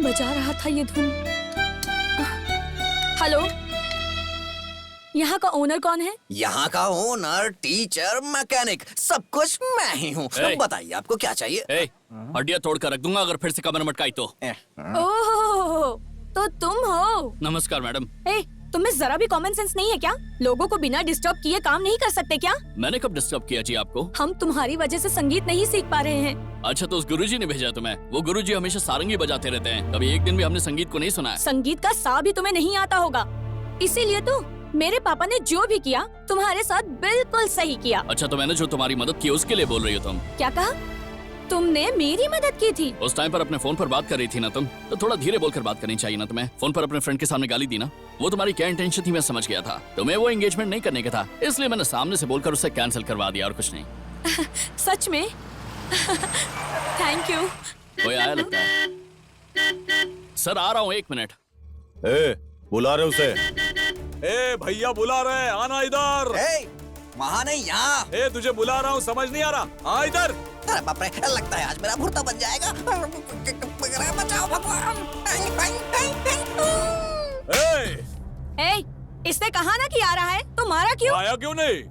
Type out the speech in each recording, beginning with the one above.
बजा रहा था ये धुन? हेलो, यहाँ का ओनर कौन है? यहाँ का ओनर, टीचर, मैकेनिक, सब कुछ मैं ही हूँ। बताइए आपको क्या चाहिए? हड्डियाँ तोड़ कर रख दूंगा अगर फिर से कमर मटकाई तो। ओह, तो तुम हो? नमस्कार मैडम। तुम्हें जरा भी कॉमन सेंस नहीं है क्या? लोगों को बिना डिस्टर्ब किए काम नहीं कर सकते क्या? मैंने कब डिस्टर्ब किया जी आपको? हम तुम्हारी वजह से संगीत नहीं सीख पा रहे हैं। अच्छा, तो उस गुरुजी ने भेजा तुम्हें? वो गुरुजी हमेशा सारंगी बजाते रहते हैं, कभी एक दिन भी हमने संगीत को नहीं सुना है। संगीत का सा भी तुम्हें नहीं आता होगा, इसीलिए तो मेरे पापा ने जो भी किया तुम्हारे साथ बिल्कुल सही किया। अच्छा, तो मैंने जो तुम्हारी मदद की उसके लिए बोल रही हो तुम? क्या कहा? तुमने मेरी मदद की थी? उस टाइम पर अपने फोन पर बात कर रही थी ना तुम, तो थोड़ा धीरे बोलकर बात करनी चाहिए ना तुम्हें। फोन पर अपने फ्रेंड के सामने गाली दी ना। वो तुम्हारी क्या इंटेंशन थी मैं समझ गया था। तुम्हें वो एंगेजमेंट नहीं करने का था, इसलिए मैंने सामने से बोलकर उसे कैंसिल करवा दिया और कुछ नहीं। सच में? Thank you. कोई आया लगता है। सर आ रहा हूँ, 1 मिनट। बुला रहे उसे। भैया बुला रहे, आना इधर। वहाँ नहीं, यहाँ। तुझे बुला रहा हूँ, समझ नहीं आ रहा? आ इधर। अरे बाप रे, लगता है आज मेरा भुर्ता बन जाएगा। बचाओ भगवान। इसने कहा ना कि आ रहा है, तो मारा क्यों? आया क्यों नहीं?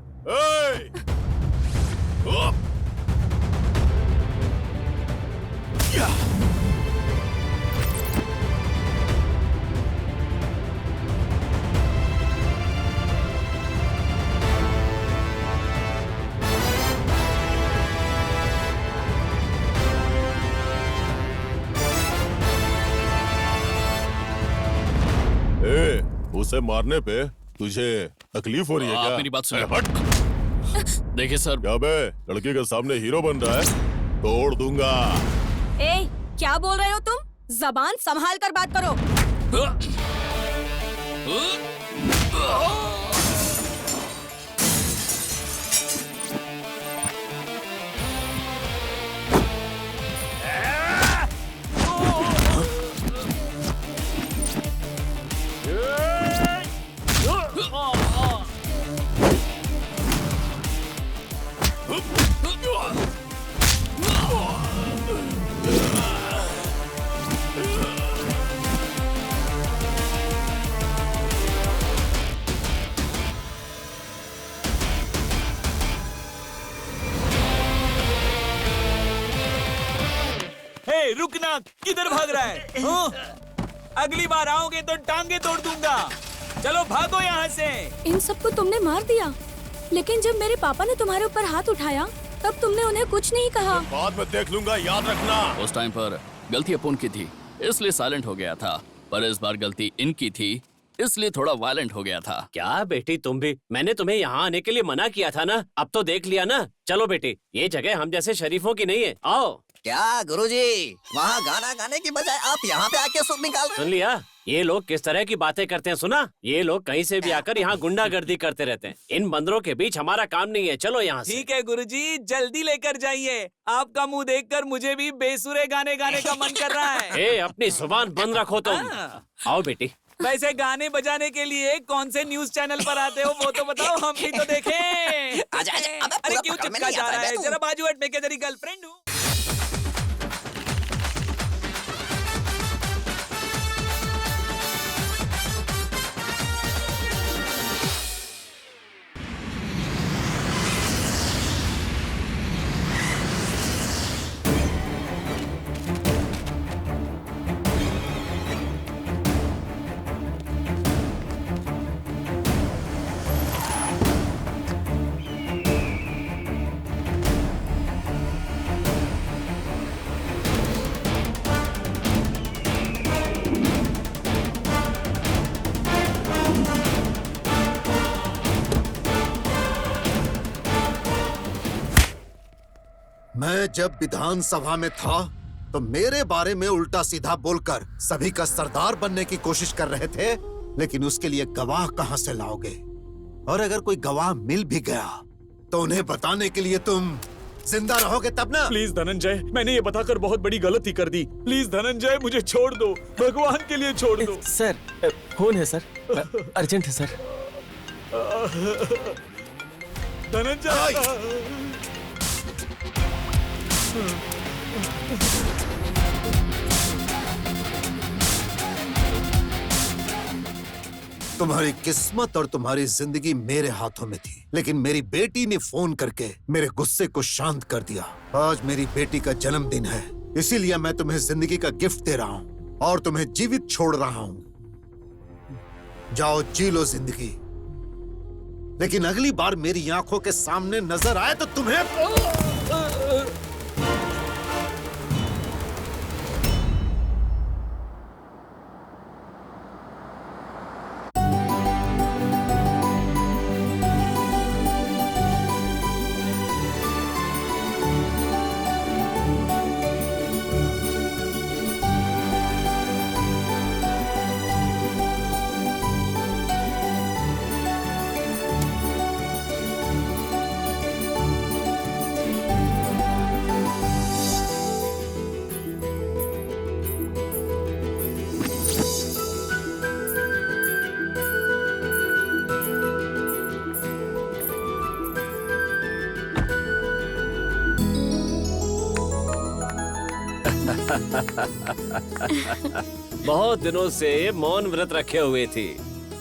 उसे मारने पे तुझे तकलीफ हो रही है क्या? आप मेरी बात सुनिए। देखिए सर, क्या बे, लड़के के सामने हीरो बन रहा है? तोड़ दूंगा। क्या बोल रहे हो तुम? जबान संभाल कर बात करो। रुकना, किधर भाग रहा है? अगली बार आओगे तो टांगे तोड़ दूंगा। चलो भागो यहाँ से। इन सबको तुमने मार दिया, लेकिन जब मेरे पापा ने तुम्हारे ऊपर हाथ उठाया तब तुमने उन्हें कुछ नहीं कहा। बाद में देख लूंगा, याद रखना। उस टाइम पर गलती अपुन की थी, इसलिए साइलेंट हो गया था, पर इस बार गलती इनकी थी, इसलिए थोड़ा वायलेंट हो गया था। क्या बेटी तुम भी? मैंने तुम्हें यहाँ आने के लिए मना किया था ना, अब तो देख लिया ना। चलो बेटी, ये जगह हम जैसे शरीफों की नहीं है, आओ। क्या गुरुजी, वहाँ गाना गाने की बजाय आप यहाँ पे आके सुर निकाल रहे? सुन लिया? ये लोग किस तरह की बातें करते हैं, सुना? ये लोग कहीं से भी आकर यहाँ गुंडागर्दी करते रहते हैं। इन बंदरों के बीच हमारा काम नहीं है, चलो यहाँ से। ठीक है गुरुजी, जल्दी लेकर जाइए। आपका मुंह देखकर मुझे भी बेसुरे गाने गाने का मन कर रहा है। अपनी जुबान बंद रखो तुम। आओ बेटी। वैसे गाने बजाने के लिए कौन से न्यूज चैनल पर आते हो वो तो बताओ, हम भी तो देखें। आजा, आजा, अरे क्यों चिपका जा रहा है? जरा बाजू हट, मैं क्या तेरी गर्लफ्रेंड हूँ? मैं जब विधानसभा में था तो मेरे बारे में उल्टा सीधा बोलकर सभी का सरदार बनने की कोशिश कर रहे थे, लेकिन उसके लिए गवाह कहां से लाओगे? और अगर कोई गवाह मिल भी गया तो उन्हें बताने के लिए तुम जिंदा रहोगे तब ना? प्लीज धनंजय, मैंने ये बताकर बहुत बड़ी गलती कर दी। प्लीज धनंजय, मुझे छोड़ दो, भगवान के लिए छोड़ दो। सर, फोन है सर, अर्जेंट है सर। धनंजय, तुम्हारी किस्मत और तुम्हारी जिंदगी मेरे हाथों में थी, लेकिन मेरी बेटी ने फोन करके मेरे गुस्से को शांत कर दिया। आज मेरी बेटी का जन्मदिन है, इसीलिए मैं तुम्हें जिंदगी का गिफ्ट दे रहा हूँ और तुम्हें जीवित छोड़ रहा हूँ। जाओ जी लो जिंदगी, लेकिन अगली बार मेरी आंखों के सामने नजर आए तो तुम्हें बहुत दिनों से मौन व्रत रखे हुए थी,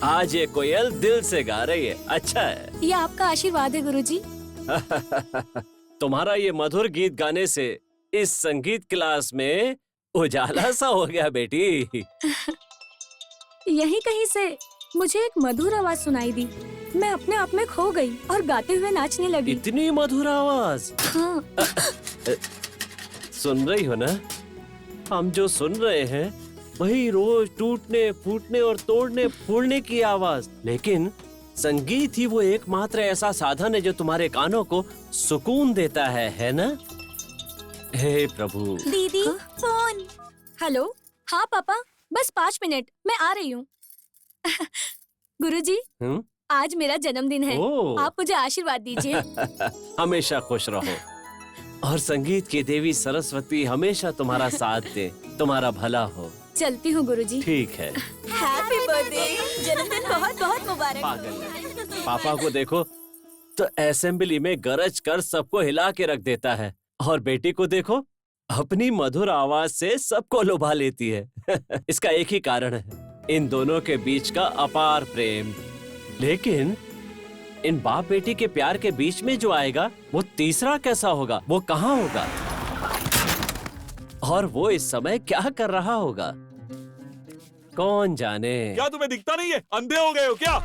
आज ये कोयल दिल से गा रही है। अच्छा है। ये आपका आशीर्वाद है गुरुजी। तुम्हारा ये मधुर गीत गाने से इस संगीत क्लास में उजाला सा हो गया बेटी। यही कहीं से मुझे एक मधुर आवाज सुनाई दी। मैं अपने आप में खो गई और गाते हुए नाचने लगी। इतनी मधुर आवाज। हाँ। सुन रही हो ना? हम जो सुन रहे हैं वही रोज टूटने फूटने और तोड़ने फोड़ने की आवाज, लेकिन संगीत ही वो एकमात्र ऐसा साधन है जो तुम्हारे कानों को सुकून देता है ना? हे प्रभु। दीदी फोन। हेलो। हाँ पापा, बस 5 मिनट, मैं आ रही हूँ। गुरुजी, आज मेरा जन्मदिन है, आप मुझे आशीर्वाद दीजिए। हमेशा खुश रहो और संगीत की देवी सरस्वती हमेशा तुम्हारा साथ दे, तुम्हारा भला हो। चलती हूँ गुरुजी। ठीक है। हैप्पी बर्थडे, जन्मदिन बहुत बहुत मुबारक। पागल है। पापा को देखो तो असेंबली में गरज कर सबको हिला के रख देता है, और बेटी को देखो अपनी मधुर आवाज से सबको लुभा लेती है। इसका एक ही कारण है, इन दोनों के बीच का अपार प्रेम। लेकिन इन बाप बेटी के प्यार के बीच में जो आएगा वो तीसरा कैसा होगा, वो कहाँ होगा, और वो इस समय क्या कर रहा होगा, कौन जाने। क्या तुम्हें दिखता नहीं है? अंधे हो गए हो क्या?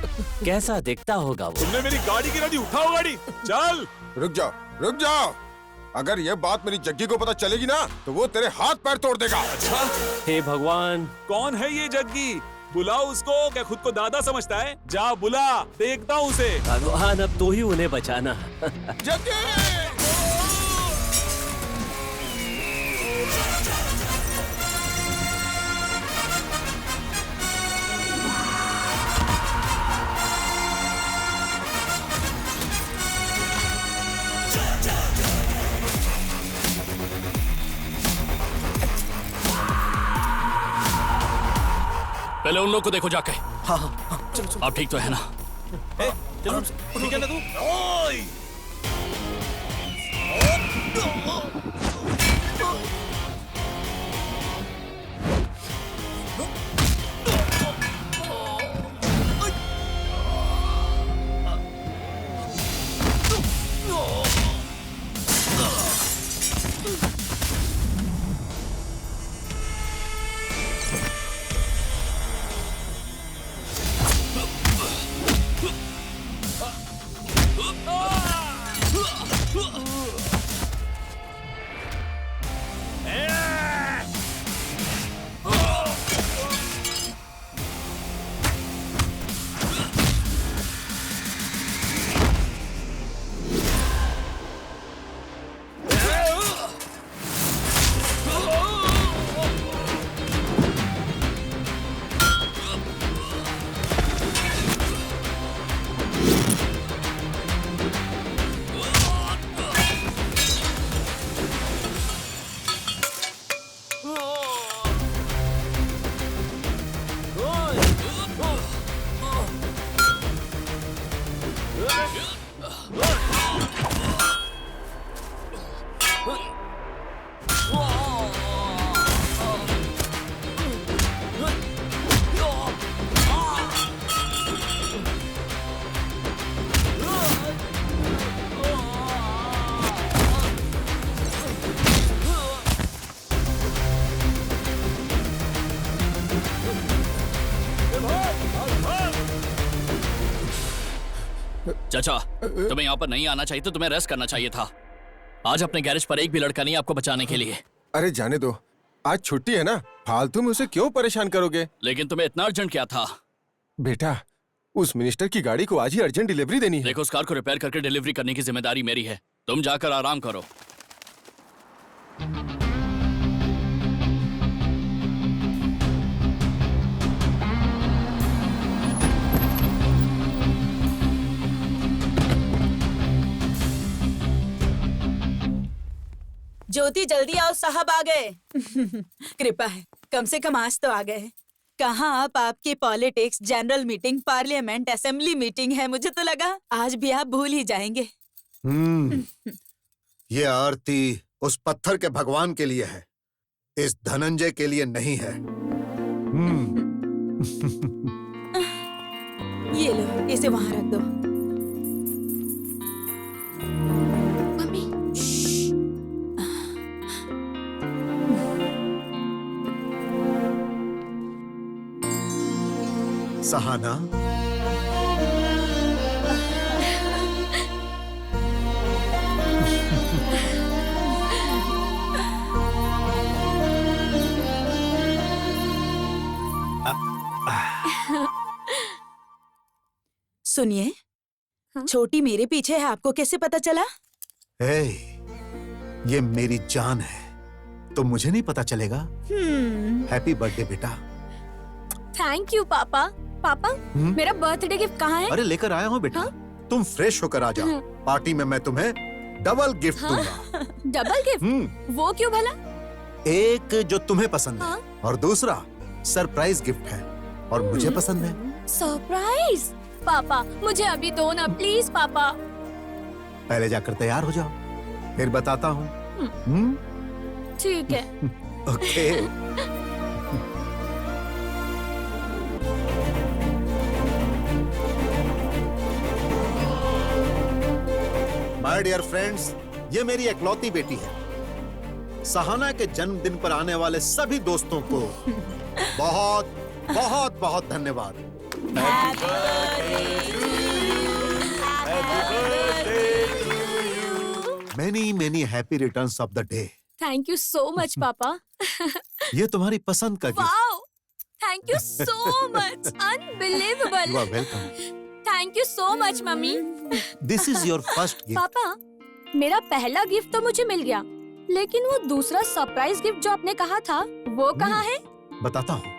कैसा दिखता होगा वो? तुमने मेरी गाड़ी गिरा दी, उठाओ गाड़ी, चल। रुक जाओ, रुक जाओ। अगर ये बात मेरी जग्गी को पता चलेगी ना तो वो तेरे हाथ पैर तोड़ देगा। अच्छा, हे भगवान, कौन है ये जग्गी? बुलाओ उसको। क्या खुद को दादा समझता है? जा बुला, देखता हूँ उसे। भगवान अब तू ही उन्हें बचाना। जग्गी! पहले उन लोग को देखो जाके। हाँ हाँ चलो अब ठीक तो है ना? चलो ठीक है ना तू? ओए! चाचा, तुम्हें यहाँ पर नहीं आना चाहिए तो तुम्हें रेस्ट करना चाहिए था। आज अपने गैरेज पर एक भी लड़का नहीं आपको बचाने के लिए। अरे जाने दो, आज छुट्टी है ना, फालतू में उसे क्यों परेशान करोगे? लेकिन तुम्हें इतना अर्जेंट क्या था? बेटा, उस मिनिस्टर की गाड़ी को आज ही अर्जेंट डिलीवरी देनी है। देखो, उस कार को रिपेयर करके डिलीवरी करने की जिम्मेदारी मेरी है। तुम जाकर आराम करो। ज्योति, जल्दी आओ, साहब आ गए। कृपा है, कम से कम आज तो आ गए। कहाँ आप? आपकी politics, general meeting, parliament, assembly meeting है। मुझे तो लगा आज भी आप भूल ही जाएंगे। ये आरती उस पत्थर के भगवान के लिए है, इस धनंजय के लिए नहीं है। ये लो, इसे वहां रख दो। मम्मी, सहाना, सुनिए, हाँ? छोटी मेरे पीछे है, आपको कैसे पता चला? ए, ये मेरी जान है, तो मुझे नहीं पता चलेगा? हैप्पी बर्थडे बेटा। थैंक यू पापा। पापा, मेरा बर्थडे गिफ्ट कहाँ है? अरे लेकर आया हूँ बेटा। तुम फ्रेश होकर आ जाओ, पार्टी में मैं तुम्हें डबल गिफ्ट दूंगा। Double gift? वो क्यों भला? एक जो तुम्हें पसंद है, हाँ? और दूसरा सरप्राइज गिफ्ट है और मुझे पसंद है। सरप्राइज? पापा, मुझे अभी दो ना प्लीज पापा। पहले जाकर तैयार हो जाओ, फिर बताता हूँ। ठीक है। ओके। माय डियर फ्रेंड्स, ये मेरी इकलौती बेटी है। सहाना के जन्मदिन पर आने वाले सभी दोस्तों को बहुत बहुत बहुत धन्यवाद। Many many happy returns of the day. Thank you so much पापा। ये तुम्हारी पसंद का gift. Wow, thank you so much, unbelievable. You are welcome. Thank you so much मम्मी। This is your first gift. पापा, मेरा पहला गिफ्ट तो मुझे मिल गया, लेकिन वो दूसरा सरप्राइज गिफ्ट जो आपने कहा था, वो कहाँ है? बताता हूँ।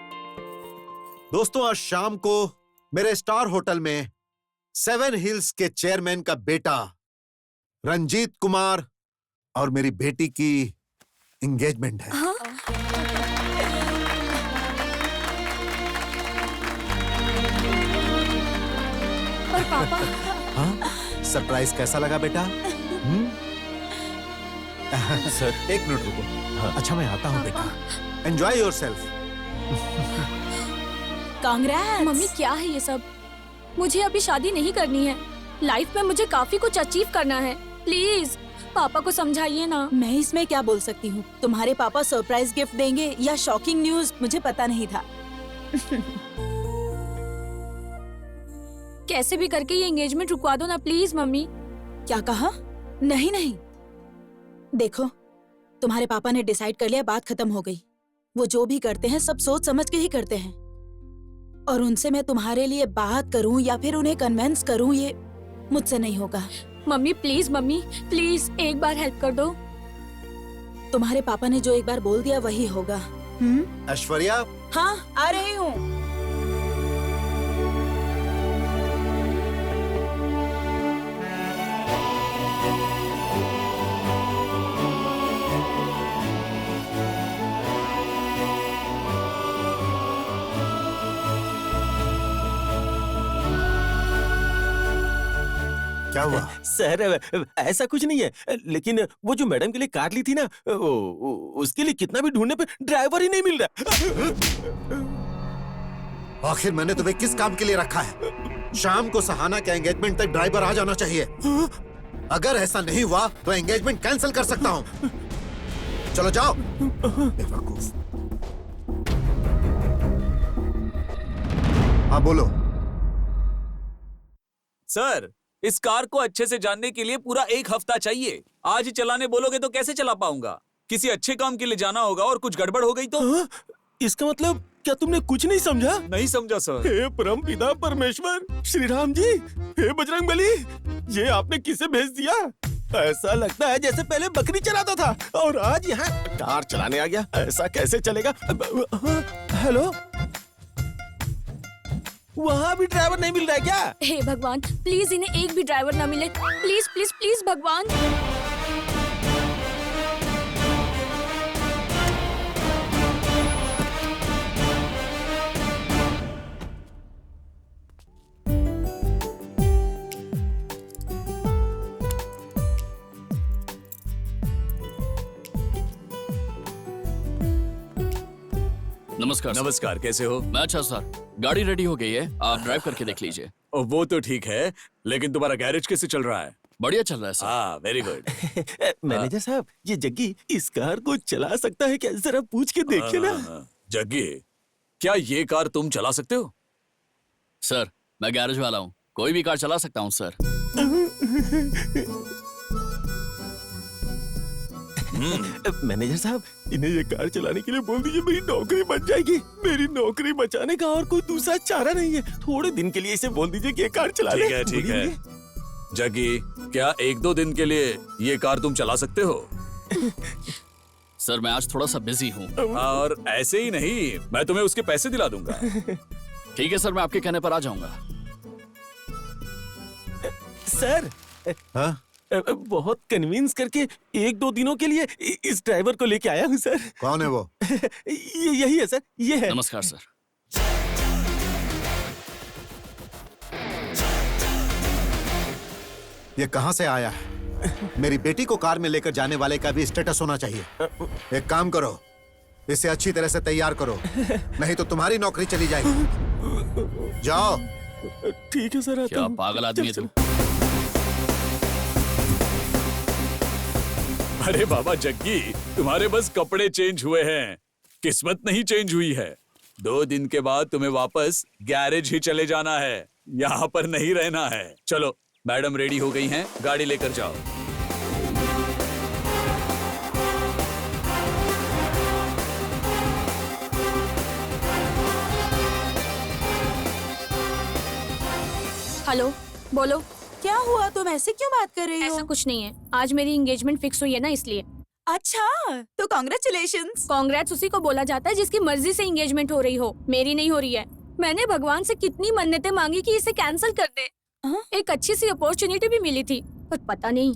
दोस्तों, आज शाम को मेरे स्टार होटल में 7 हिल्स के चेयरमैन का बेटा रंजीत कुमार और मेरी बेटी की एंगेजमेंट है। हाँ? पर पापा, हाँ? सरप्राइज कैसा लगा बेटा? सर, एक मिनट रुको। अच्छा, मैं आता हूँ बेटा। Enjoy yourself. कांग्रेस। मम्मी क्या है ये सब? मुझे अभी शादी नहीं करनी है। लाइफ में मुझे काफी कुछ अचीव करना है। प्लीज पापा को समझाइए ना। मैं इसमें क्या बोल सकती हूँ? तुम्हारे पापा सरप्राइज गिफ्ट देंगे या शॉकिंग न्यूज, मुझे पता नहीं था। कैसे भी करके ये एंगेजमेंट रुकवा दो ना प्लीज मम्मी। क्या कहा? नहीं नहीं, देखो, तुम्हारे पापा ने डिसाइड कर लिया, बात खत्म हो गई। वो जो भी करते हैं सब सोच समझ के ही करते हैं, और उनसे मैं तुम्हारे लिए बात करूं या फिर उन्हें कन्विंस करूं, ये मुझसे नहीं होगा। मम्मी प्लीज एक बार हेल्प कर दो। तुम्हारे पापा ने जो एक बार बोल दिया वही होगा। ऐश्वर्या, हाँ, आ रही हूँ। क्या हुआ? सर, ऐसा कुछ नहीं है, लेकिन वो जो मैडम के लिए कार ली थी ना, उसके लिए कितना भी ढूंढने पे ड्राइवर ही नहीं मिल रहा। आखिर मैंने तुम्हें किस काम के लिए रखा है? शाम को सहाना के एंगेजमेंट तक ड्राइवर आ जाना चाहिए। अगर ऐसा नहीं हुआ तो एंगेजमेंट कैंसिल कर सकता हूँ। चलो जाओ। बेवकूफ। हाँ बोलो। सर, इस कार को अच्छे से जानने के लिए पूरा 1 हफ्ता चाहिए। आज ही चलाने बोलोगे तो कैसे चला पाऊंगा? किसी अच्छे काम के लिए जाना होगा और कुछ गड़बड़ हो गई तो? इसका मतलब क्या तुमने कुछ नहीं समझा? नहीं समझा सर। हे परम पिता परमेश्वर, श्री राम जी, हे बजरंगबली, ये आपने किसे भेज दिया? ऐसा लगता है जैसे पहले बकरी चलाता था और आज यहाँ कार चलाने आ गया। ऐसा कैसे चलेगा? हेलो, वहाँ भी ड्राइवर नहीं मिल रहा है क्या? हे भगवान, प्लीज इन्हें एक भी ड्राइवर ना मिले। प्लीज प्लीज प्लीज भगवान। नमस्कार सर। नमस्कार, कैसे हो? मैं अच्छा सर, गाड़ी रेडी हो गई है, आप ड्राइव करके देख लीजिए। वो तो ठीक है, लेकिन तुम्हारा गैरेज कैसे चल रहा है? बढ़िया चल रहा है सर। हाँ, वेरी गुड। मैनेजर साहब, ये जग्गी इस कार को चला सकता है क्या? जरा पूछ के देखिए ना। जग्गी, क्या ये कार तुम चला सकते हो? सर, मैं गैरेज वाला हूँ, कोई भी कार चला सकता हूँ सर। मैनेजर साहब, इन्हें ये कार चलाने के लिए बोल दीजिए, मेरी नौकरी बच जाएगी। मेरी नौकरी बचाने का और कोई दूसरा चारा नहीं है। थोड़े दिन के लिए इसे बोल दीजिए कि ये कार चला ले। ठीक है, ठीक है। जग्गी, क्या 1-2 दिन के लिए ये कार तुम चला सकते हो? सर, मैं आज थोड़ा सा बिजी हूँ। और ऐसे ही नहीं, मैं तुम्हें उसके पैसे दिला दूंगा। ठीक है सर, मैं आपके कहने पर आ जाऊंगा। सर, हाँ? बहुत कन्विंस करके 1-2 दिनों के लिए इस ड्राइवर को लेके आया हूँ सर। कौन है वो? यही है सर, ये है। नमस्कार सर। ये कहाँ से आया है? मेरी बेटी को कार में लेकर जाने वाले का भी स्टेटस होना चाहिए। एक काम करो, इसे अच्छी तरह से तैयार करो, नहीं तो तुम्हारी नौकरी चली जाएगी। जाओ। ठीक है सर। क्या पागल आदमी है तू? अरे बाबा जग्गी, तुम्हारे बस कपड़े चेंज हुए हैं, किस्मत नहीं चेंज हुई है। 2 दिन के बाद तुम्हें वापस गैरेज ही चले जाना है, यहाँ पर नहीं रहना है। चलो, मैडम रेडी हो गई हैं, गाड़ी लेकर जाओ। हेलो, बोलो। क्या हुआ? तुम ऐसे क्यों बात कर रही हो? ऐसा कुछ नहीं है, आज मेरी एंगेजमेंट फिक्स हुई है ना, इसलिए। अच्छा, तो कॉन्ग्रेचुलेशंस। कांग्रेट्स उसी को बोला जाता है जिसकी मर्जी से एंगेजमेंट हो रही हो। मेरी नहीं हो रही है। मैंने भगवान से कितनी मन्नतें मांगी कि इसे कैंसिल कर दे। एक अच्छी सी अपॉर्चुनिटी भी मिली थी, पर पता नहीं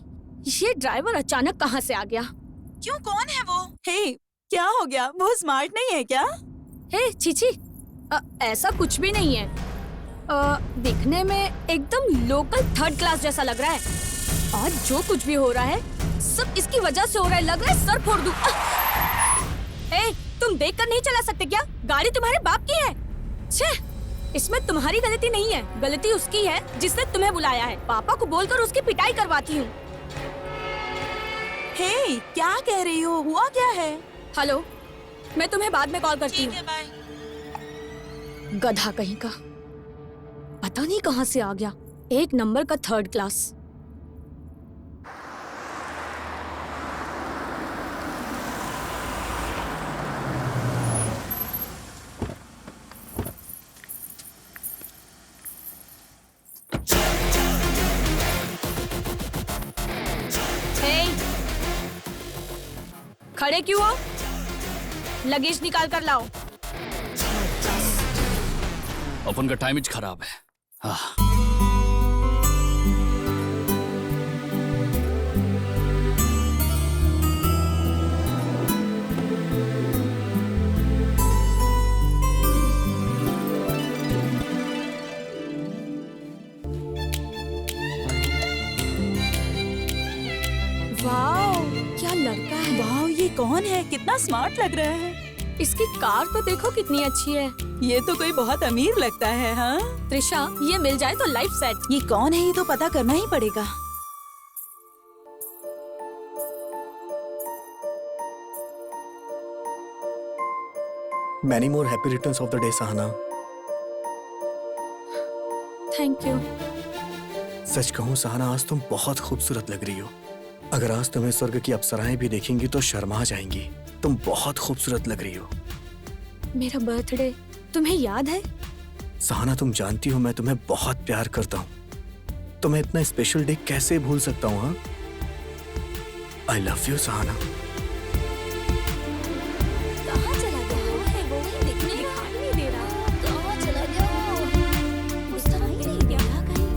ये ड्राइवर अचानक कहाँ से आ गया। क्यों, कौन है वो? हे, क्या हो गया? वो स्मार्ट नहीं है क्या? हे चीची, ऐसा कुछ भी नहीं है। दिखने में एकदम लोकल 3rd क्लास जैसा लग रहा है, और जो कुछ भी हो रहा है सब इसकी वजह से हो रहा है। लग रहा है सर फोड़ दूं। हे, तुम देखकर नहीं चला सकते क्या? गाड़ी तुम्हारे बाप की है। छे, इसमें तुम्हारी गलती नहीं है, गलती उसकी है जिसने तुम्हें बुलाया है। पापा को बोलकर उसकी पिटाई करवाती हूँ। हे, क्या कह रही हो? हुआ क्या है? हेलो, मैं तुम्हें बाद में कॉल करती हूँ। गधा कहीं का, पता नहीं कहाँ से आ गया। 1 नंबर का 3rd क्लास। खड़े क्यों हो? लगेज निकाल कर लाओ। अपन का टाइम खराब है। हाँ। वाओ, क्या लड़का है। वाओ, ये कौन है? कितना स्मार्ट लग रहा है। इसकी कार तो देखो कितनी अच्छी है। ये तो कोई बहुत अमीर लगता है। हाँ त्रिशा, ये मिल जाए तो लाइफ सेट। ये कौन है, ये तो पता करना ही पड़ेगा। Many more happy returns of the day, Sahana. Thank you. सच कहूं सहाना, आज तुम बहुत खूबसूरत लग रही हो। अगर आज तुम्हें स्वर्ग की अप्सराएं भी देखेंगी तो शर्मा जाएंगी। तुम बहुत खूबसूरत लग रही हो। मेरा बर्थडे तुम्हें याद है? सहाना, तुम जानती हो मैं तुम्हें बहुत प्यार करता हूँ। तुम्हें इतना स्पेशल डे कैसे भूल सकता हूँ? हाँ, आई लव यू सहाना। कहाँ चला गया वो? है वो ही दिखने दिखाई नहीं दे रहा। कहाँ चला गया वो? दिखाई नहीं दे रहा कहीं।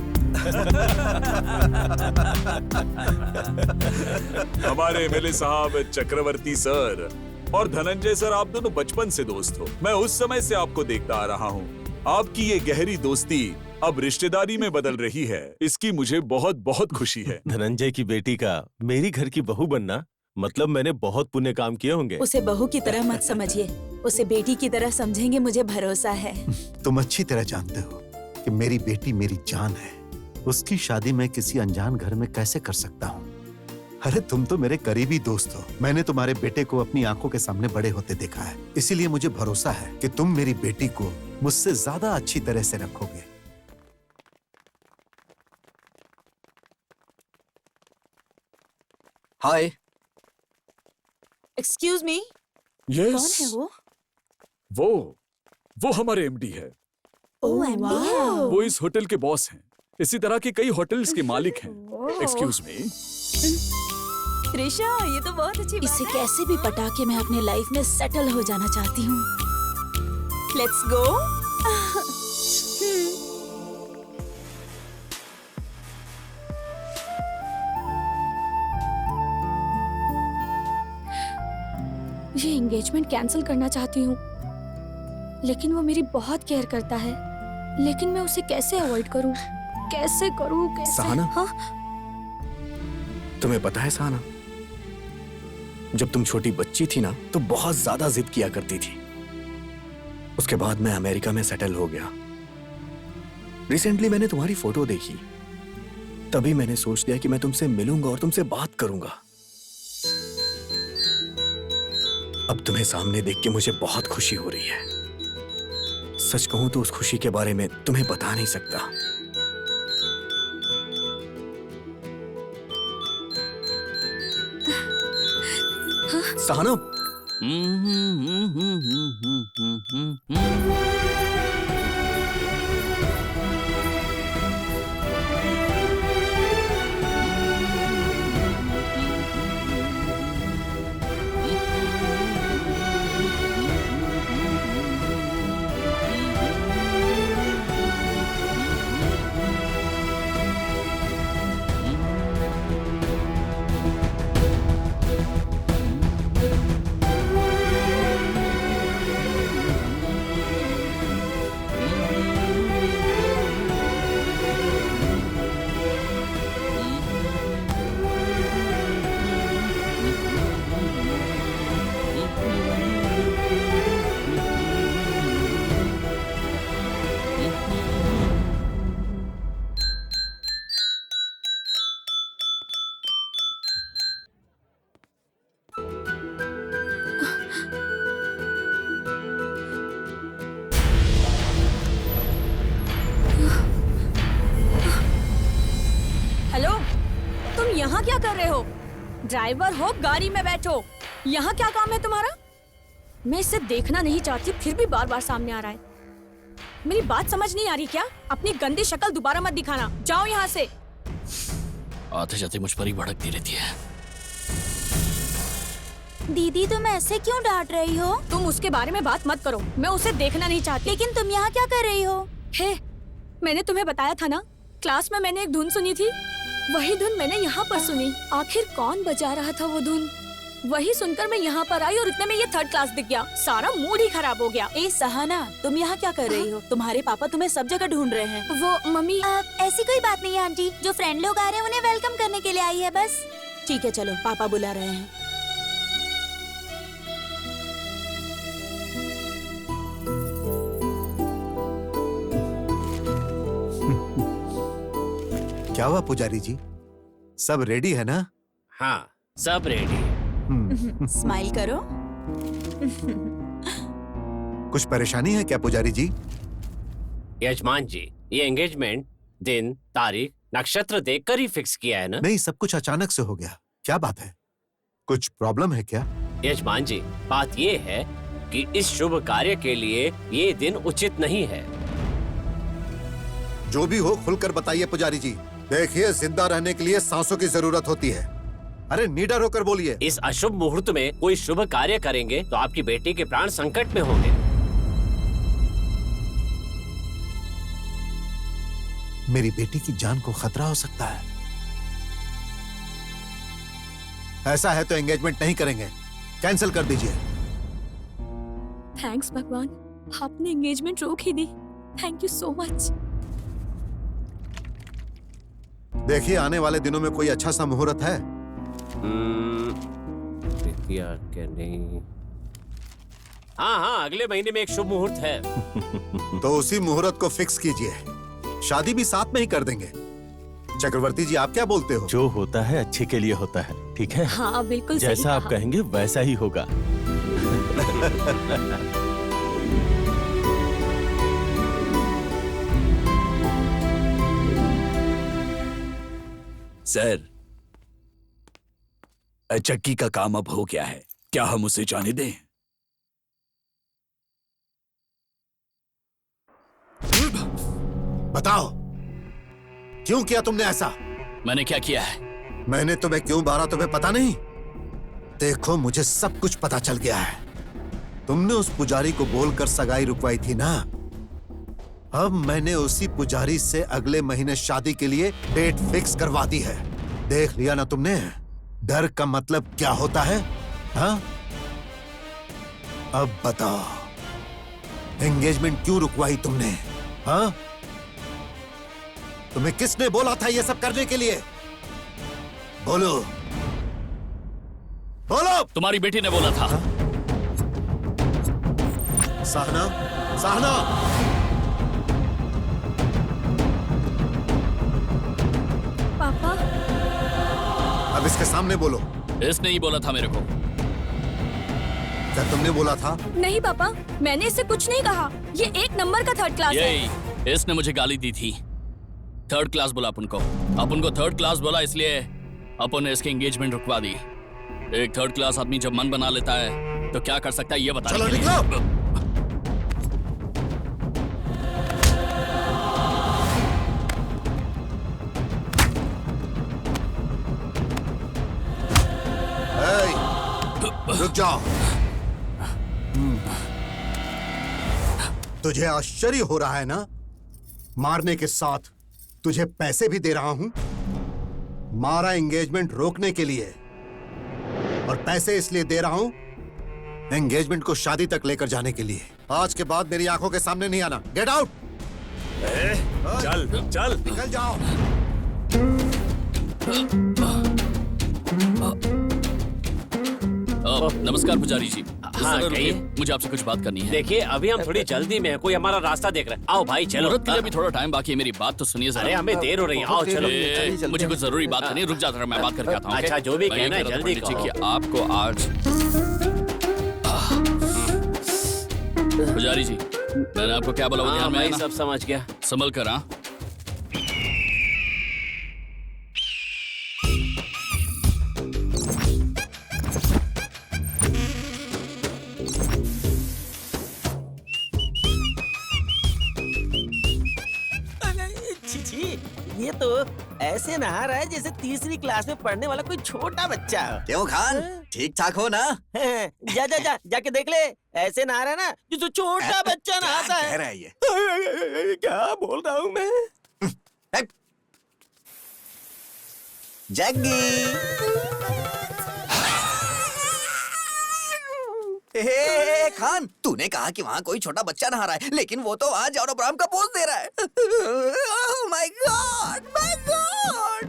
हमारे एमएलए साहब, चक्रवर्ती सर और धनंजय सर, आप दोनों बचपन से दोस्त हो। मैं उस समय से आपको देखता आ रहा हूँ। आपकी ये गहरी दोस्ती अब रिश्तेदारी में बदल रही है, इसकी मुझे बहुत बहुत खुशी है। धनंजय की बेटी का मेरी घर की बहू बनना मतलब मैंने बहुत पुण्य काम किए होंगे। उसे बहू की तरह मत समझिए, उसे बेटी की तरह समझेंगे, मुझे भरोसा है। तुम अच्छी तरह जानते हो कि मेरी बेटी मेरी जान है। उसकी शादी मैं किसी अनजान घर में कैसे कर सकता हूँ? अरे तुम तो मेरे करीबी दोस्त हो। मैंने तुम्हारे बेटे को अपनी आंखों के सामने बड़े होते देखा है, इसीलिए मुझे भरोसा है कि तुम मेरी बेटी को मुझसे ज्यादा अच्छी तरह से रखोगे। हाय। एक्सक्यूज मी, यस, कौन है वो? वो हमारे एमडी है। ओह वाह। वो इस होटल के बॉस हैं। इसी तरह के कई होटल्स के मालिक हैं। Excuse me. त्रिशा, ये तो बहुत अच्छी बात है। इसे कैसे भी पटा के मैं अपने लाइफ में सेटल हो जाना चाहती हूँ। Let's go. ये एंगेजमेंट कैंसिल करना चाहती हूँ, लेकिन वो मेरी बहुत केयर करता है। लेकिन मैं उसे कैसे अवॉइड करूँ? कैसे करूँ? कैसे? सहाना? हाँ? तुम्हें पता है सहाना, जब तुम छोटी बच्ची थी ना तो बहुत ज्यादा जिद किया करती थी। उसके बाद मैं अमेरिका में सेटल हो गया। रिसेंटली मैंने तुम्हारी फोटो देखी, तभी मैंने सोच लिया कि मैं तुमसे मिलूंगा और तुमसे बात करूंगा। अब तुम्हें सामने देख के मुझे बहुत खुशी हो रही है। सच कहूं तो उस खुशी के बारे में तुम्हें बता नहीं सकता। सहाना, हेलो, तुम यहाँ क्या कर रहे हो? ड्राइवर हो, गाड़ी में बैठो। यहाँ क्या काम है तुम्हारा? मैं इसे देखना नहीं चाहती, फिर भी बार बार सामने आ रहा है। मेरी बात समझ नहीं आ रही क्या? अपनी गंदी शक्ल दोबारा मत दिखाना। जाओ यहाँ से। आते जाते मुझ पर ही भड़कती रहती है। दीदी, तुम ऐसे क्यों डांट रही हो? तुम उसके बारे में बात मत करो, मैं उसे देखना नहीं चाहती। लेकिन तुम यहाँ क्या कर रही हो? हे, मैंने तुम्हें बताया था ना, क्लास में मैंने एक धुन सुनी थी, वही धुन मैंने यहाँ पर सुनी। आखिर कौन बजा रहा था वो धुन? वही सुनकर मैं यहाँ पर आई और इतने में ये थर्ड क्लास दिख गया। सारा मूड ही खराब हो गया। ए सहाना, तुम यहाँ क्या कर रही हो? तुम्हारे पापा तुम्हें सब जगह ढूंढ रहे हैं। वो मम्मी, ऐसी कोई बात नहीं है आंटी, जो फ्रेंड लोग आ रहे हैं उन्हें वेलकम करने के लिए आई है बस। ठीक है, चलो, पापा बुला रहे हैं। क्या हुआ पुजारी जी, सब रेडी है ना? हाँ, सब रेडी। स्माइल करो। कुछ परेशानी है क्या पुजारी जी? यजमान जी, ये एंगेजमेंट दिन, तारीख नक्षत्र देखकर ही फिक्स किया है ना? नहीं, सब कुछ अचानक से हो गया। क्या बात है? कुछ प्रॉब्लम है क्या? यजमान जी, बात ये है कि इस शुभ कार्य के लिए ये दिन उचित नहीं है। जो भी हो खुलकर बताइए पुजारी जी। देखिए, जिंदा रहने के लिए सांसों की जरूरत होती है। अरे निडर होकर बोलिए। इस अशुभ मुहूर्त में कोई शुभ कार्य करेंगे तो आपकी बेटी के प्राण संकट में होंगे। मेरी बेटी की जान को खतरा हो सकता है। ऐसा है तो एंगेजमेंट नहीं करेंगे, कैंसिल कर दीजिए। थैंक्स भगवान, आपने एंगेजमेंट रोक ही दी। Thank you so much. देखिए, आने वाले दिनों में कोई अच्छा सा मुहूर्त है? क्या नहीं। हाँ, अगले महीने में एक शुभ मुहूर्त है। तो उसी मुहूर्त को फिक्स कीजिए। शादी भी साथ में ही कर देंगे। चक्रवर्ती जी, आप क्या बोलते हो? जो होता है अच्छे के लिए होता है, ठीक है? हाँ बिल्कुल सही जैसा आप कहा। कहेंगे वैसा ही होगा। सर, चक्की का काम अब हो गया है, क्या हम उसे जाने दें? बताओ, क्यों किया तुमने ऐसा? मैंने क्या किया है? मैंने तुम्हें क्यों मारा तुम्हें पता नहीं? देखो, मुझे सब कुछ पता चल गया है। तुमने उस पुजारी को बोलकर सगाई रुकवाई थी ना? अब मैंने उसी पुजारी से अगले महीने शादी के लिए डेट फिक्स करवा दी है। देख लिया ना तुमने? डर का मतलब क्या होता है? हाँ? अब बताओ, एंगेजमेंट क्यों रुकवाई तुमने? हाँ? तुम्हें किसने बोला था ये सब करने के लिए? बोलो, बोलो। तुम्हारी बेटी ने बोला था। सहना, सहना, पापा, अब इसके सामने बोलो। इसने ही बोला था मेरे को। क्या तुमने बोला था? नहीं पापा, मैंने इससे कुछ नहीं कहा। ये एक नंबर का थर्ड क्लास है। यही, इसने मुझे गाली दी थी। थर्ड क्लास बोला अपन को थर्ड क्लास बोला, इसलिए अपन ने इसकी एंगेजमेंट रुकवा दी। एक थर्ड क्लास आदमी जब मन बना लेता है तो क्या कर सकता है ये बता। चलो निकलो। रुक जाओ। तुझे आश्चर्य हो रहा है ना? मारने के साथ तुझे पैसे भी दे रहा हूं। मारा एंगेजमेंट रोकने के लिए, और पैसे इसलिए दे रहा हूं एंगेजमेंट को शादी तक लेकर जाने के लिए। आज के बाद मेरी आंखों के सामने नहीं आना। Get out. चल चल, निकल जाओ। नमस्कार पुजारी जी। हाँ, जरा कहिए। रुकिए, मुझे आपसे कुछ बात करनी है। देखिए, अभी हम थोड़ी जल्दी में है, कोई हमारा रास्ता देख रहा है। आओ भाई, चलो। मुहूर्त के लिए भी थोड़ा टाइम बाकी है, मेरी बात तो सुनिए अरे जरा। हमें देर हो रही है, आओ चलो। मुझे कुछ जरूरी बात करनी है, रुक जाता, मैं बात करके आता हूँ। अच्छा, जो भी मैं ये कहना है कह रहा था जल्दी पंडित जी कहो। कि आपको आज पुजारी जी, मैंने आपको क्या बोला वो हाँ, ध्यान में आया मैं ना? सब समझ गया। संभल कर। हाँ, ये तो ऐसे नहा रहा है जैसे तीसरी क्लास में पढ़ने वाला कोई छोटा बच्चा हो। क्यों खान, ठीक ठाक हो ना? जा जा जा जाके देख ले, ऐसे नहा रहा है ना जैसे छोटा बच्चा नहाता कह है। रहा है ये? क्या बोल रहा हूँ मैं? जग्गी, हे खान, तूने कहा कि वहाँ कोई छोटा बच्चा नहा रहा है, लेकिन वो तो वहाँ जॉन अब्राहम का पोज दे रहा है। Oh my God, my God.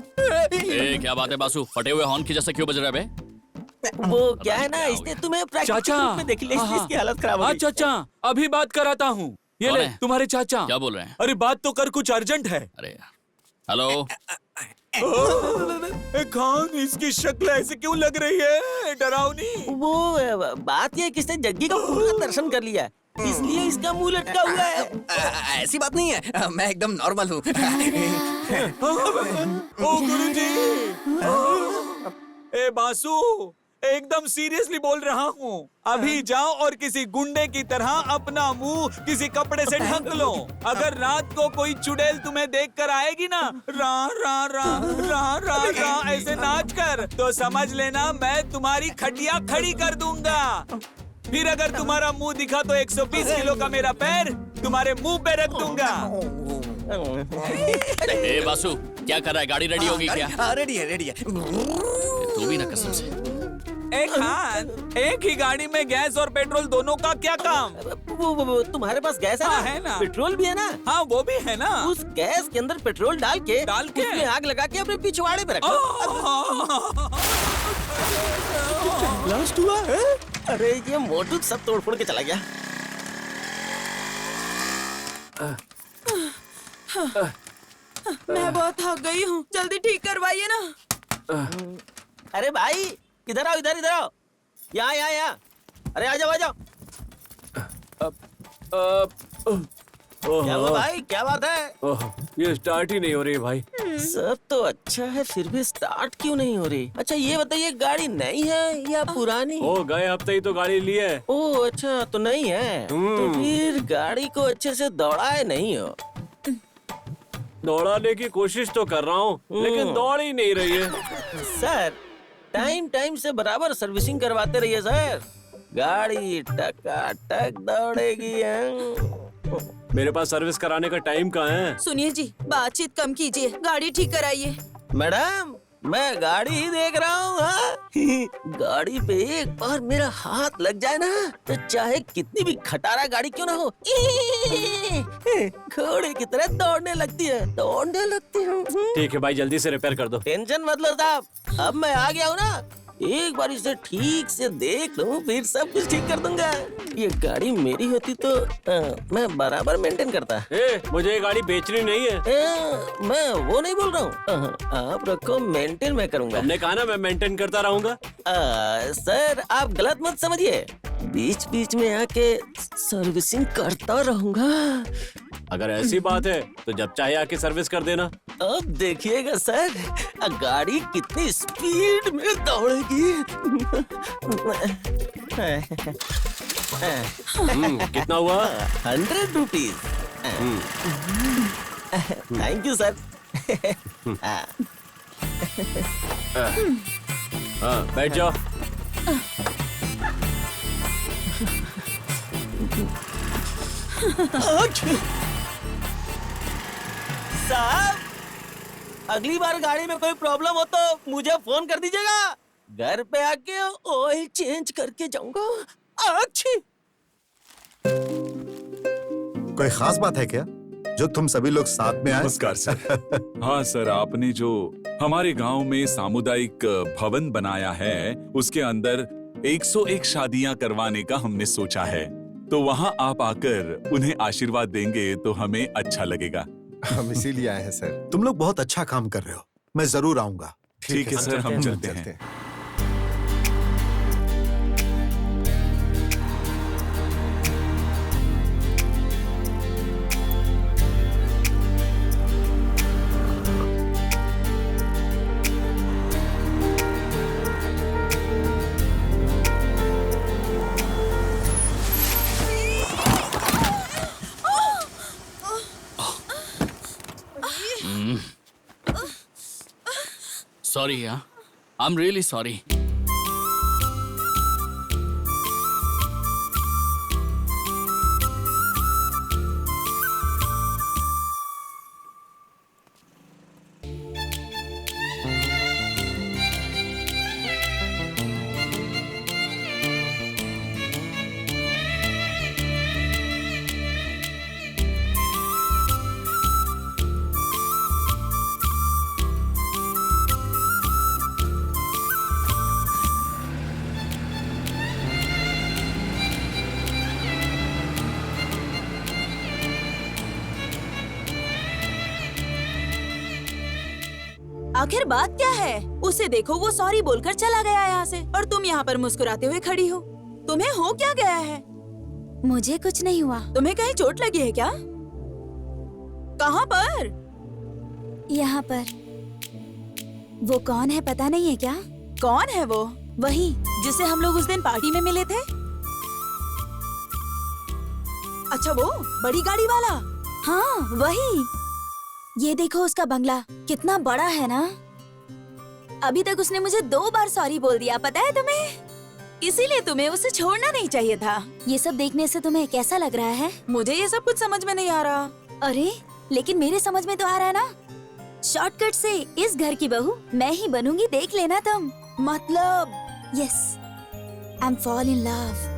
ए, क्या बात है बासु, फटे हुए हॉर्न की जैसे क्यों बज रहा है बे? वो क्या है ना, इसने तुम्हें प्रैक्टिकल रूप में देख लिया, इसलिए इसकी हालत खराब हो गई। चाचा, अभी बात कराता हूँ। ये कौन ले, है? तुम्हारे चाचा। क्या बोल रहे हैं? अरे बात तो कर, कुछ अर्जेंट है। अरे हेलो, खान, इसकी शक्ल ऐसे क्यों लग रही है, डरावनी? वो बात ये है कि इसने जग्गी का पूरा दर्शन कर लिया है। इसलिए इसका मुंह लटका हुआ है। ऐसी बात नहीं है, मैं एकदम नॉर्मल हूँ। ओ गुरुजी! ए बासु, एकदम सीरियसली बोल रहा हूँ। अभी जाओ और किसी गुंडे की तरह अपना मुंह किसी कपड़े से ढक लो। अगर रात को कोई चुड़ैल तुम्हें देख कर आएगी ना, रा रा रा रा रा रा ऐसे नाच कर, तो समझ लेना मैं तुम्हारी खटिया खड़ी कर दूंगा। फिर अगर तुम्हारा मुंह दिखा तो 120 किलो का मेरा पैर तुम्हारे मुंह पे रख दूंगा। ए बासु, क्या कर रहा है? गाड़ी रेडी होगी क्या? रेडी है, रेडी है। तू भी ना कसम से। खान, एक ही गाड़ी में गैस और पेट्रोल दोनों का क्या काम? वो तुम्हारे पास गैस है ना? है ना। पेट्रोल भी है ना? हाँ, वो भी है ना। उस गैस के अंदर पेट्रोल डाल के उसमें आग लगा के अपने पिछवाड़े पे रखो। ब्लास्ट हुआ है? अरे ये मोटू सब तोड़ फोड़ के चला गया। मैं बहुत थक गई हूँ, जल्दी ठीक करवाइए ना। अरे भाई इधर आओ, इधर आओ, यहाँ। अरे आ जाओ। क्या हुआ भाई, क्या बात है? ये स्टार्ट ही नहीं हो रही भाई। सब तो अच्छा है, फिर भी स्टार्ट क्यों नहीं हो रही? अच्छा ये बताइए, गाड़ी नई है या पुरानी? ओ, गए हफ्ते ही तो गाड़ी ली है। ओह अच्छा, तो नई है। तो फिर गाड़ी को अच्छे से दौड़ाए नहीं हो? दौड़ाने की कोशिश तो कर रहा हूँ, लेकिन दौड़ ही नहीं रही है। सर टाइम से बराबर सर्विसिंग करवाते रहिए सर, गाड़ी टकाटक दौड़ेगी। मेरे पास सर्विस कराने का टाइम कहाँ है? सुनिए जी, बातचीत कम कीजिए, गाड़ी ठीक कराइए। मैडम मैं गाड़ी ही देख रहा हूँ। गाड़ी पे एक बार मेरा हाथ लग जाए ना, तो चाहे कितनी भी खटारा गाड़ी क्यों ना हो, घोड़े की तरह दौड़ने लगती है। ठीक है भाई, जल्दी से रिपेयर कर दो। टेंशन मत लो साहब, अब मैं आ गया हूँ ना, एक बार इसे ठीक से देख लूं, फिर सब कुछ ठीक कर दूंगा। ये गाड़ी मेरी होती तो मैं बराबर मेंटेन करता। मुझे ये गाड़ी बेचनी नहीं है। मैं वो नहीं बोल रहा हूँ, आप रखो, मेंटेन मैं करूंगा। हमने कहा ना मैं मेंटेन करता रहूंगा। सर आप गलत मत समझिए, बीच बीच में आके सर्विसिंग करता रहूंगा। अगर ऐसी बात है तो जब चाहे आके सर्विस कर देना। अब देखिएगा सर, गाड़ी कितनी स्पीड में दौड़ेगी। कितना हुआ? 100 रुपीज। Thank you sir. हाँ, बैठ जाओ। साहब अगली बार गाड़ी में कोई प्रॉब्लम हो तो मुझे फोन कर दीजिएगा, घर पे आके ऑयल चेंज करके जाऊंगा। अच्छी कोई खास बात है क्या जो तुम सभी लोग साथ में आए? नमस्कार सर। हाँ सर, आपने जो हमारे गांव में सामुदायिक भवन बनाया है, उसके अंदर 101 शादियां करवाने का हमने सोचा है, तो वहाँ आप आकर उन्हें आशीर्वाद देंगे तो हमें अच्छा लगेगा। हम इसीलिए आए हैं सर। तुम लोग बहुत अच्छा काम कर रहे हो, मैं जरूर आऊंगा। ठीक है सर, हम चलते हैं। Sorry, yeah. I'm really sorry. आखिर बात क्या है? उसे देखो, वो सॉरी बोलकर चला गया यहाँ से, और तुम यहाँ पर मुस्कुराते हुए खड़ी हो। तुम्हें हो क्या गया है? मुझे कुछ नहीं हुआ। तुम्हें कहीं चोट लगी है क्या? कहाँ पर? यहाँ पर। वो कौन है पता नहीं है क्या? कौन है वो? वही जिसे हम लोग उस दिन पार्टी में मिले थे। अच्छा वो बड़ी गाड़ी वाला? हाँ वही। ये देखो उसका बंगला कितना बड़ा है ना। अभी तक उसने मुझे 2 बार सॉरी बोल दिया, पता है तुम्हें? इसीलिए तुम्हें उसे छोड़ना नहीं चाहिए था। ये सब देखने से तुम्हें कैसा लग रहा है? मुझे ये सब कुछ समझ में नहीं आ रहा। अरे लेकिन मेरे समझ में तो आ रहा है ना। शॉर्टकट से इस घर की बहू मैं ही बनूंगी, देख लेना तुम। मतलब yes, I am fall in love.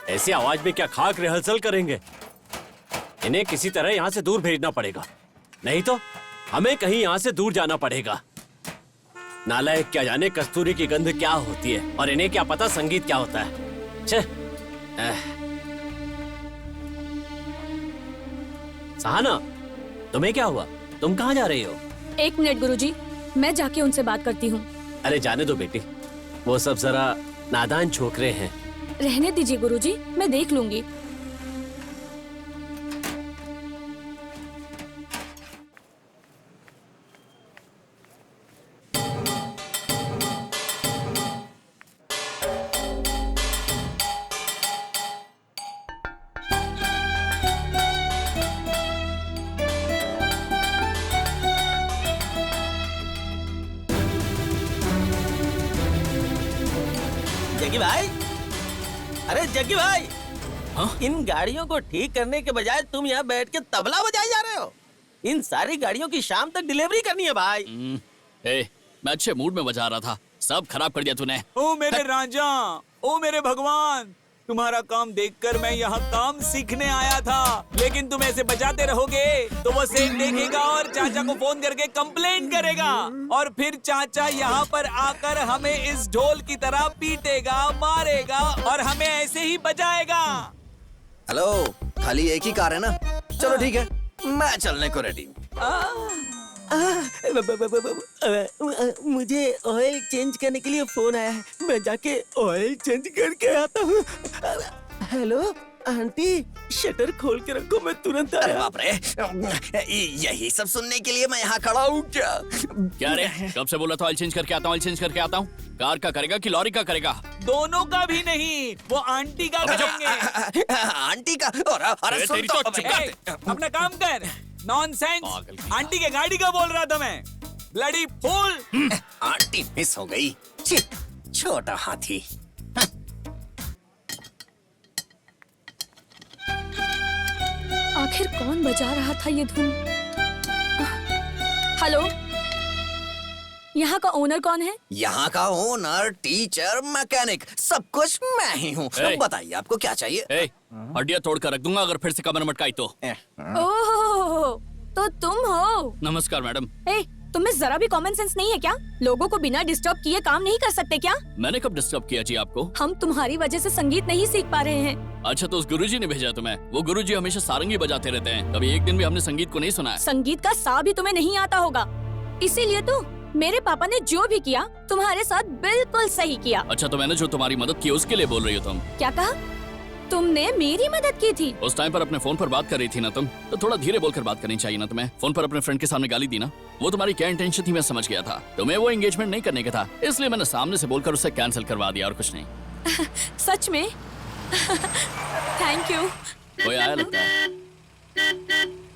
ऐसी आवाज में क्या खाक रिहर्सल करेंगे? इन्हें किसी तरह यहाँ से दूर भेजना पड़ेगा, नहीं तो हमें कहीं यहाँ से दूर जाना पड़ेगा। नालायक क्या जाने कस्तूरी की गंध क्या होती है और इन्हें क्या पता संगीत क्या होता है। छे। सहाना, तुम्हें क्या हुआ? तुम कहाँ जा रही हो? 1 मिनट गुरुजी, मैं जाके उनसे बात करती हूँ। अरे जाने दो बेटी, वो सब जरा नादान छोकरे हैं। रहने दीजिए गुरुजी, मैं देख लूंगी। जग्गी भाई, अरे जग्गी भाई, हाँ? इन गाड़ियों को ठीक करने के बजाय तुम यहाँ बैठ के तबला बजाए जा रहे हो। इन सारी गाड़ियों की शाम तक डिलीवरी करनी है भाई। मैं अच्छे मूड में बजा रहा था, सब खराब कर दिया तूने। ओ मेरे राजा, ओ मेरे भगवान, तुम्हारा काम देखकर मैं यहाँ काम सीखने आया था, लेकिन तुम ऐसे बजाते रहोगे तो वो सेठ देखेगा और चाचा को फोन करके कंप्लेंट करेगा और फिर चाचा यहाँ पर आकर हमें इस ढोल की तरह पीटेगा, मारेगा और हमें ऐसे ही बजाएगा। हेलो, खाली एक ही कार है ना? चलो ठीक है, मैं चलने को रेडी हूँ। मुझे ऑयल चेंज करने के लिए फोन आया है, मैं जाके ऑयल चेंज करके आता हूँ। हेलो आंटी, शटर खोल के रखो, मैं तुरंत अरे आया। बाप रे, यही सब सुनने के लिए मैं यहाँ खड़ा हूँ क्या? क्या रे, कब से बोला था ऑयल चेंज करके आता हूँ, ऑयल चेंज करके आता हूँ? कार का करेगा कि लॉरी का करेगा? दोनों का भी नहीं, वो आंटी का करेंगे। आंटी का? अरे सुन तेरी तो, तो चुप कर। ए, अपना काम कर। नॉनसेंस, पागल की आंटी के गाड़ी का बोल रहा था मैं। Bloody fool. आंटी मिस हो गई। छी, छोटा हाथी। आखिर कौन बजा रहा था ये धुन? हेलो, यहाँ का ओनर कौन है? यहाँ का ओनर, टीचर, मैकेनिक, सब कुछ मैं ही हूँ। ए। बताइए आपको क्या चाहिए? हड्डियाँ तोड़ कर रख दूंगा अगर फिर से कमर मटकाई तो। ओह, तो तुम हो? नमस्कार मैडम। तुम्हें जरा भी कॉमन सेंस नहीं है क्या? लोगों को बिना डिस्टर्ब किए काम नहीं कर सकते क्या? मैंने कब डिस्टर्ब किया जी आपको? हम तुम्हारी वजह से संगीत नहीं सीख पा रहे हैं। अच्छा तो उस गुरुजी ने भेजा तुम्हें? वो गुरुजी हमेशा सारंगी बजाते रहते हैं, कभी एक दिन भी हमने संगीत को नहीं सुना है। संगीत का सा भी तुम्हें नहीं आता होगा, इसीलिए तो मेरे पापा ने जो भी किया तुम्हारे साथ बिल्कुल सही किया। अच्छा तो मैंने जो तुम्हारी मदद की उसके लिए बोल रही हो तुम? क्या कहा? तुमने मेरी मदद की थी? उस टाइम पर अपने फोन पर बात कर रही थी ना तुम, तो थोड़ा धीरे बोलकर बात करनी चाहिए ना तुम्हें? फोन पर अपने फ्रेंड के सामने गाली दी ना, वो तुम्हारी क्या इंटेंशन थी मैं समझ गया था। तुम्हें वो एंगेजमेंट नहीं करने का था, इसलिए मैंने सामने से बोलकर उसे कैंसिल करवा दिया और कुछ नहीं। सच में? Thank you. कोई आया लगता है।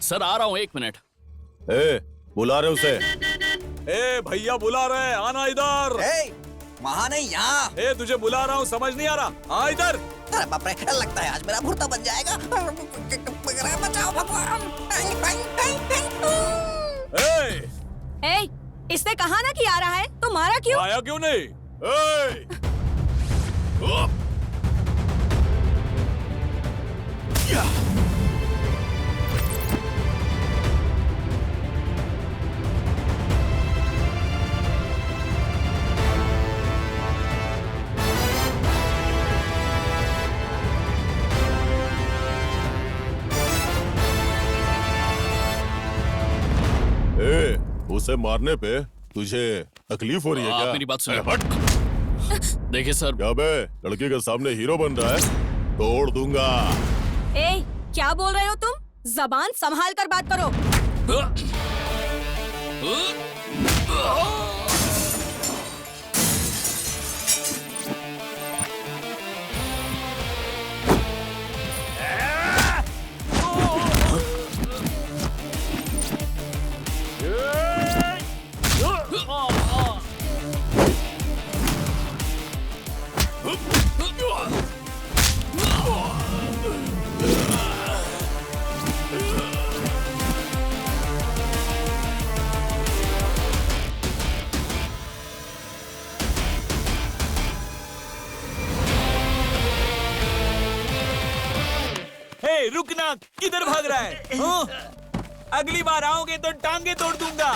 सर आ रहा हूँ, 1 मिनट। बुला रहे उसे। ए भैया बुला रहे, आना इधर। वहाँ नहीं, यहाँ। ए तुझे बुला रहा हूँ, समझ नहीं आ रहा? आ इधर। अरे बाप रे, लगता है आज मेरा भुर्ता बन जाएगा। बचाओ भगवान। ए, इसने कहा ना कि आ रहा है, तो मारा क्यों? आया क्यों नहीं? उसे मारने पे तुझे तकलीफ हो रही है आप क्या? मेरी बात सुनिए। अरे हट। देखिए सर, क्या बे, लड़की के सामने हीरो बन रहा है? तोड़ दूंगा। ए, क्या बोल रहे हो तुम? जबान संभाल कर बात करो। हे, रुकना, किधर भाग रहा है? अगली बार आओगे तो टांगे तोड़ दूंगा।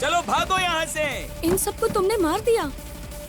चलो भागो यहाँ से। इन सबको तुमने मार दिया,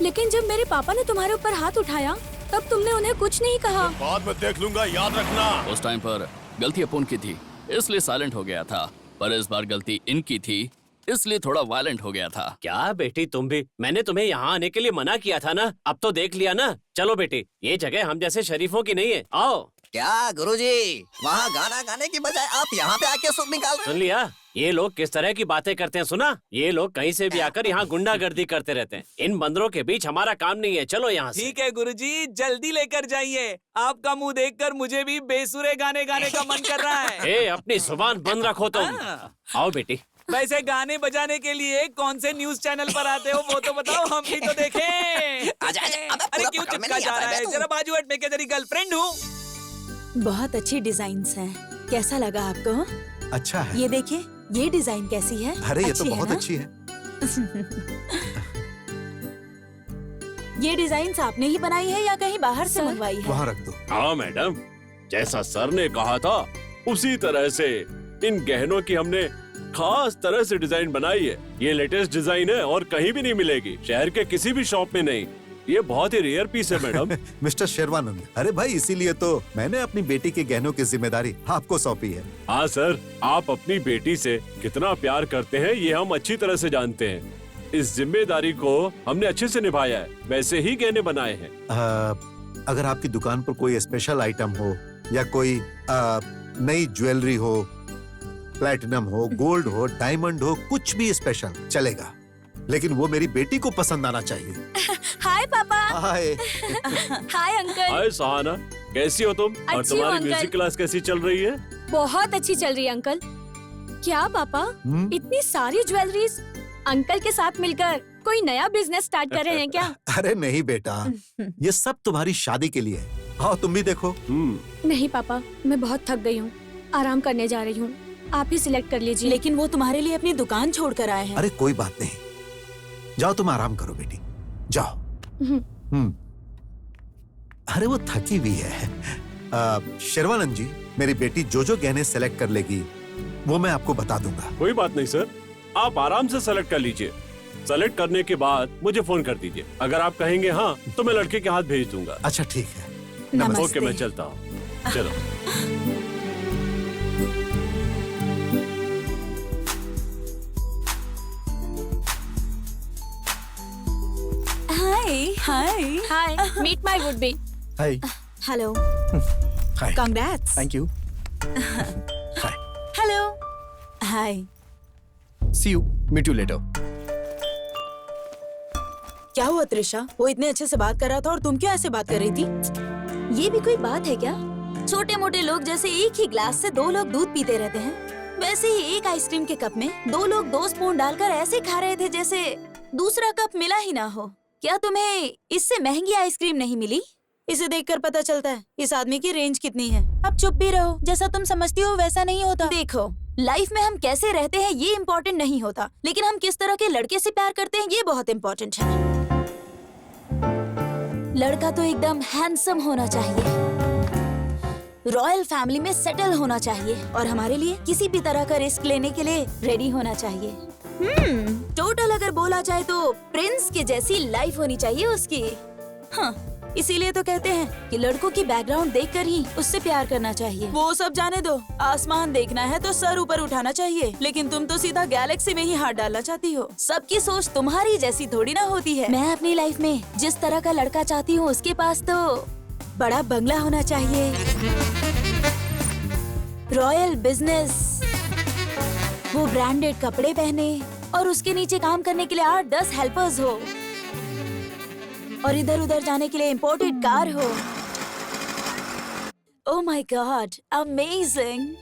लेकिन जब मेरे पापा ने तुम्हारे ऊपर हाथ उठाया तब तुमने उन्हें कुछ नहीं कहा। बाद में देख लूंगा, याद रखना। उस टाइम पर गलती अपन की थी, इसलिए साइलेंट हो गया था। पर इस बार गलती इनकी थी, इसलिए थोड़ा वायलेंट हो गया था। क्या बेटी तुम भी? मैंने तुम्हें यहाँ आने के लिए मना किया था ना, अब तो देख लिया ना। चलो बेटी, ये जगह हम जैसे शरीफों की नहीं है, आओ। क्या गुरुजी, वहाँ गाना गाने की बजाय आप यहाँ पे आके सुर निकाल रहे सुन लिया? ये लोग किस तरह की बातें करते हैं, सुना? ये लोग कहीं से भी आकर यहाँ गुंडागर्दी करते रहते हैं। इन बंदरों के बीच हमारा काम नहीं है, चलो यहाँ से। ठीक है गुरुजी, जल्दी लेकर जाइए। आपका मुंह देखकर मुझे भी बेसुरे गाने गाने का मन कर रहा है। ए, अपनी जुबान बंद रखो तुम। आओ बेटी। वैसे गाने बजाने के लिए कौन से न्यूज चैनल पर आते हो वो तो बताओ, हम भी तो देखें। आजा, अबे अरे पूरा क्यों पकड़ में चिपका नहीं जा आता रहा है है? तू। जरा बाजू हट, मैं क्या तेरी गर्लफ्रेंड हूँ? बहुत अच्छी डिजाइन्स हैं। कैसा लगा आपको? अच्छा है। ये देखिए, ये डिजाइन कैसी है? अरे ये तो अच्छी है बहुत ना? अच्छी है। ये डिजाइन्स आपने ही बनाई है या कहीं बाहर से मंगवाई है? वहाँ रख दो। हाँ मैडम, जैसा सर ने कहा था उसी तरह से इन गहनों की हमने खास तरह से डिजाइन बनाई है। ये लेटेस्ट डिजाइन है और कहीं भी नहीं मिलेगी, शहर के किसी भी शॉप में नहीं। ये बहुत ही रेयर पीस है मैडम। मिस्टर शेरवानंद, अरे भाई इसीलिए तो मैंने अपनी बेटी के गहनों की जिम्मेदारी आपको सौंपी है। हाँ सर, आप अपनी बेटी से कितना प्यार करते हैं ये हम अच्छी तरह से जानते हैं। इस जिम्मेदारी को हमने अच्छे से निभाया है, वैसे ही गहने बनाए हैं। अगर आपकी दुकान पर कोई स्पेशल आइटम हो या कोई नई ज्वेलरी हो, प्लैटिनम हो, गोल्ड हो, डायमंड हो, कुछ भी स्पेशल चलेगा, लेकिन वो मेरी बेटी को पसंद आना चाहिए। हाय पापा। हाय। Hi uncle. हाय सहाना, कैसी हो तुम? और अच्छी हूँ, तुम्हारी अंकल। म्यूजिक क्लास कैसी चल रही है? बहुत अच्छी चल रही है अंकल। क्या पापा, इतनी सारी ज्वेलरीज अंकल के साथ मिलकर कोई नया बिजनेस स्टार्ट कर रहे हैं क्या? अरे नहीं बेटा, ये सब तुम्हारी शादी के लिए है। आओ तुम भी देखो। नहीं पापा, मैं बहुत थक गई हूँ, आराम करने जा रही हूँ। आप ही सिलेक्ट कर लीजिए। लेकिन वो तुम्हारे लिए अपनी दुकान छोड़कर आए हैं। अरे कोई बात नहीं, जाओ तुम आराम करो बेटी, जाओ। अरे वो थकी हुई है। शेरवानंद जी, मेरी बेटी जो जो गहने सेलेक्ट कर लेगी वो मैं आपको बता दूंगा। कोई बात नहीं सर, आप आराम से सेलेक्ट कर लीजिए। सेलेक्ट करने के बाद मुझे फोन कर दीजिए। अगर आप कहेंगे हाँ तो मैं लड़के के हाथ भेज दूंगा। अच्छा ठीक है। नमस्ते। ओके, मैं चलता हूँ। चलो। Hi hi hi, meet my would be. Hi. Hello, hi. Congrats. Thank you. Hi. Hello, hi. See you, meet you later. क्या हुआ त्रिशा? वो इतने अच्छे से बात कर रहा था और तुम क्यों ऐसे बात कर रही थी? ये भी कोई बात है क्या? छोटे मोटे लोग जैसे एक ही ग्लास से दो लोग दूध पीते रहते हैं, वैसे ही एक आइसक्रीम के कप में दो लोग 2 स्पून डालकर ऐसे खा रहे थे जैसे दूसरा कप मिला ही ना हो। क्या तुम्हें इससे महंगी आइसक्रीम नहीं मिली? इसे देखकर पता चलता है इस आदमी की रेंज कितनी है। अब चुप भी रहो, जैसा तुम समझती हो वैसा नहीं होता। देखो, लाइफ में हम कैसे रहते हैं ये इम्पोर्टेंट नहीं होता, लेकिन हम किस तरह के लड़के से प्यार करते हैं ये बहुत इम्पोर्टेंट है। लड़का तो एकदम हैंडसम होना चाहिए, रॉयल फैमिली में सेटल होना चाहिए और हमारे लिए किसी भी तरह का रिस्क लेने के लिए रेडी होना चाहिए। टोटल अगर बोला जाए तो प्रिंस के जैसी लाइफ होनी चाहिए उसकी। हाँ, इसीलिए तो कहते हैं कि लड़कों की बैकग्राउंड देखकर ही उससे प्यार करना चाहिए। वो सब जाने दो, आसमान देखना है तो सर ऊपर उठाना चाहिए, लेकिन तुम तो सीधा गैलेक्सी में ही हाथ डालना चाहती हो। सबकी सोच तुम्हारी जैसी थोड़ी ना होती है। मैं अपनी लाइफ में जिस तरह का लड़का चाहती हूँ उसके पास तो बड़ा बंगला होना चाहिए, रॉयल बिजनेस, वो ब्रांडेड कपड़े पहने और उसके नीचे काम करने के लिए 8-10 हेल्पर्स हो और इधर उधर जाने के लिए इम्पोर्टेड कार हो। Oh my God, amazing!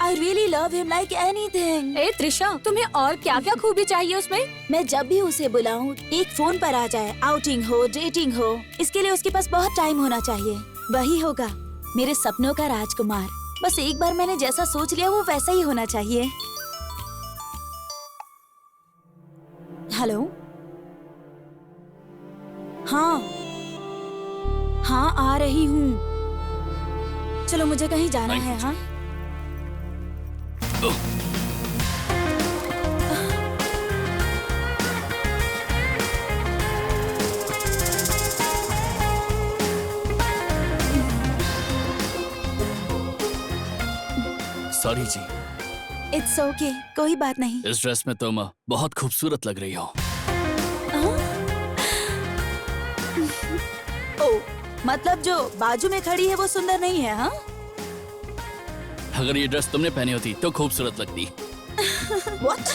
I really love him like anything. ए त्रिशा, तुम्हें और क्या क्या खूबी चाहिए उसमें? मैं जब भी उसे बुलाऊं एक फोन पर आ जाए, आउटिंग हो, डेटिंग हो, इसके लिए उसके पास बहुत टाइम होना चाहिए। वही होगा मेरे सपनों का राजकुमार। बस एक बार मैंने जैसा सोच लिया वो वैसा ही होना चाहिए। हेलो, हाँ हाँ आ रही हूँ। चलो मुझे कहीं जाना है। हाँ सॉरी जी। इट्स ओके, कोई बात नहीं। इस ड्रेस में तुम बहुत खूबसूरत लग रही हो। ओ, मतलब जो बाजू में खड़ी है वो सुंदर नहीं है? हाँ, अगर ये ड्रेस तुमने पहनी होती तो खूबसूरत लगती। What?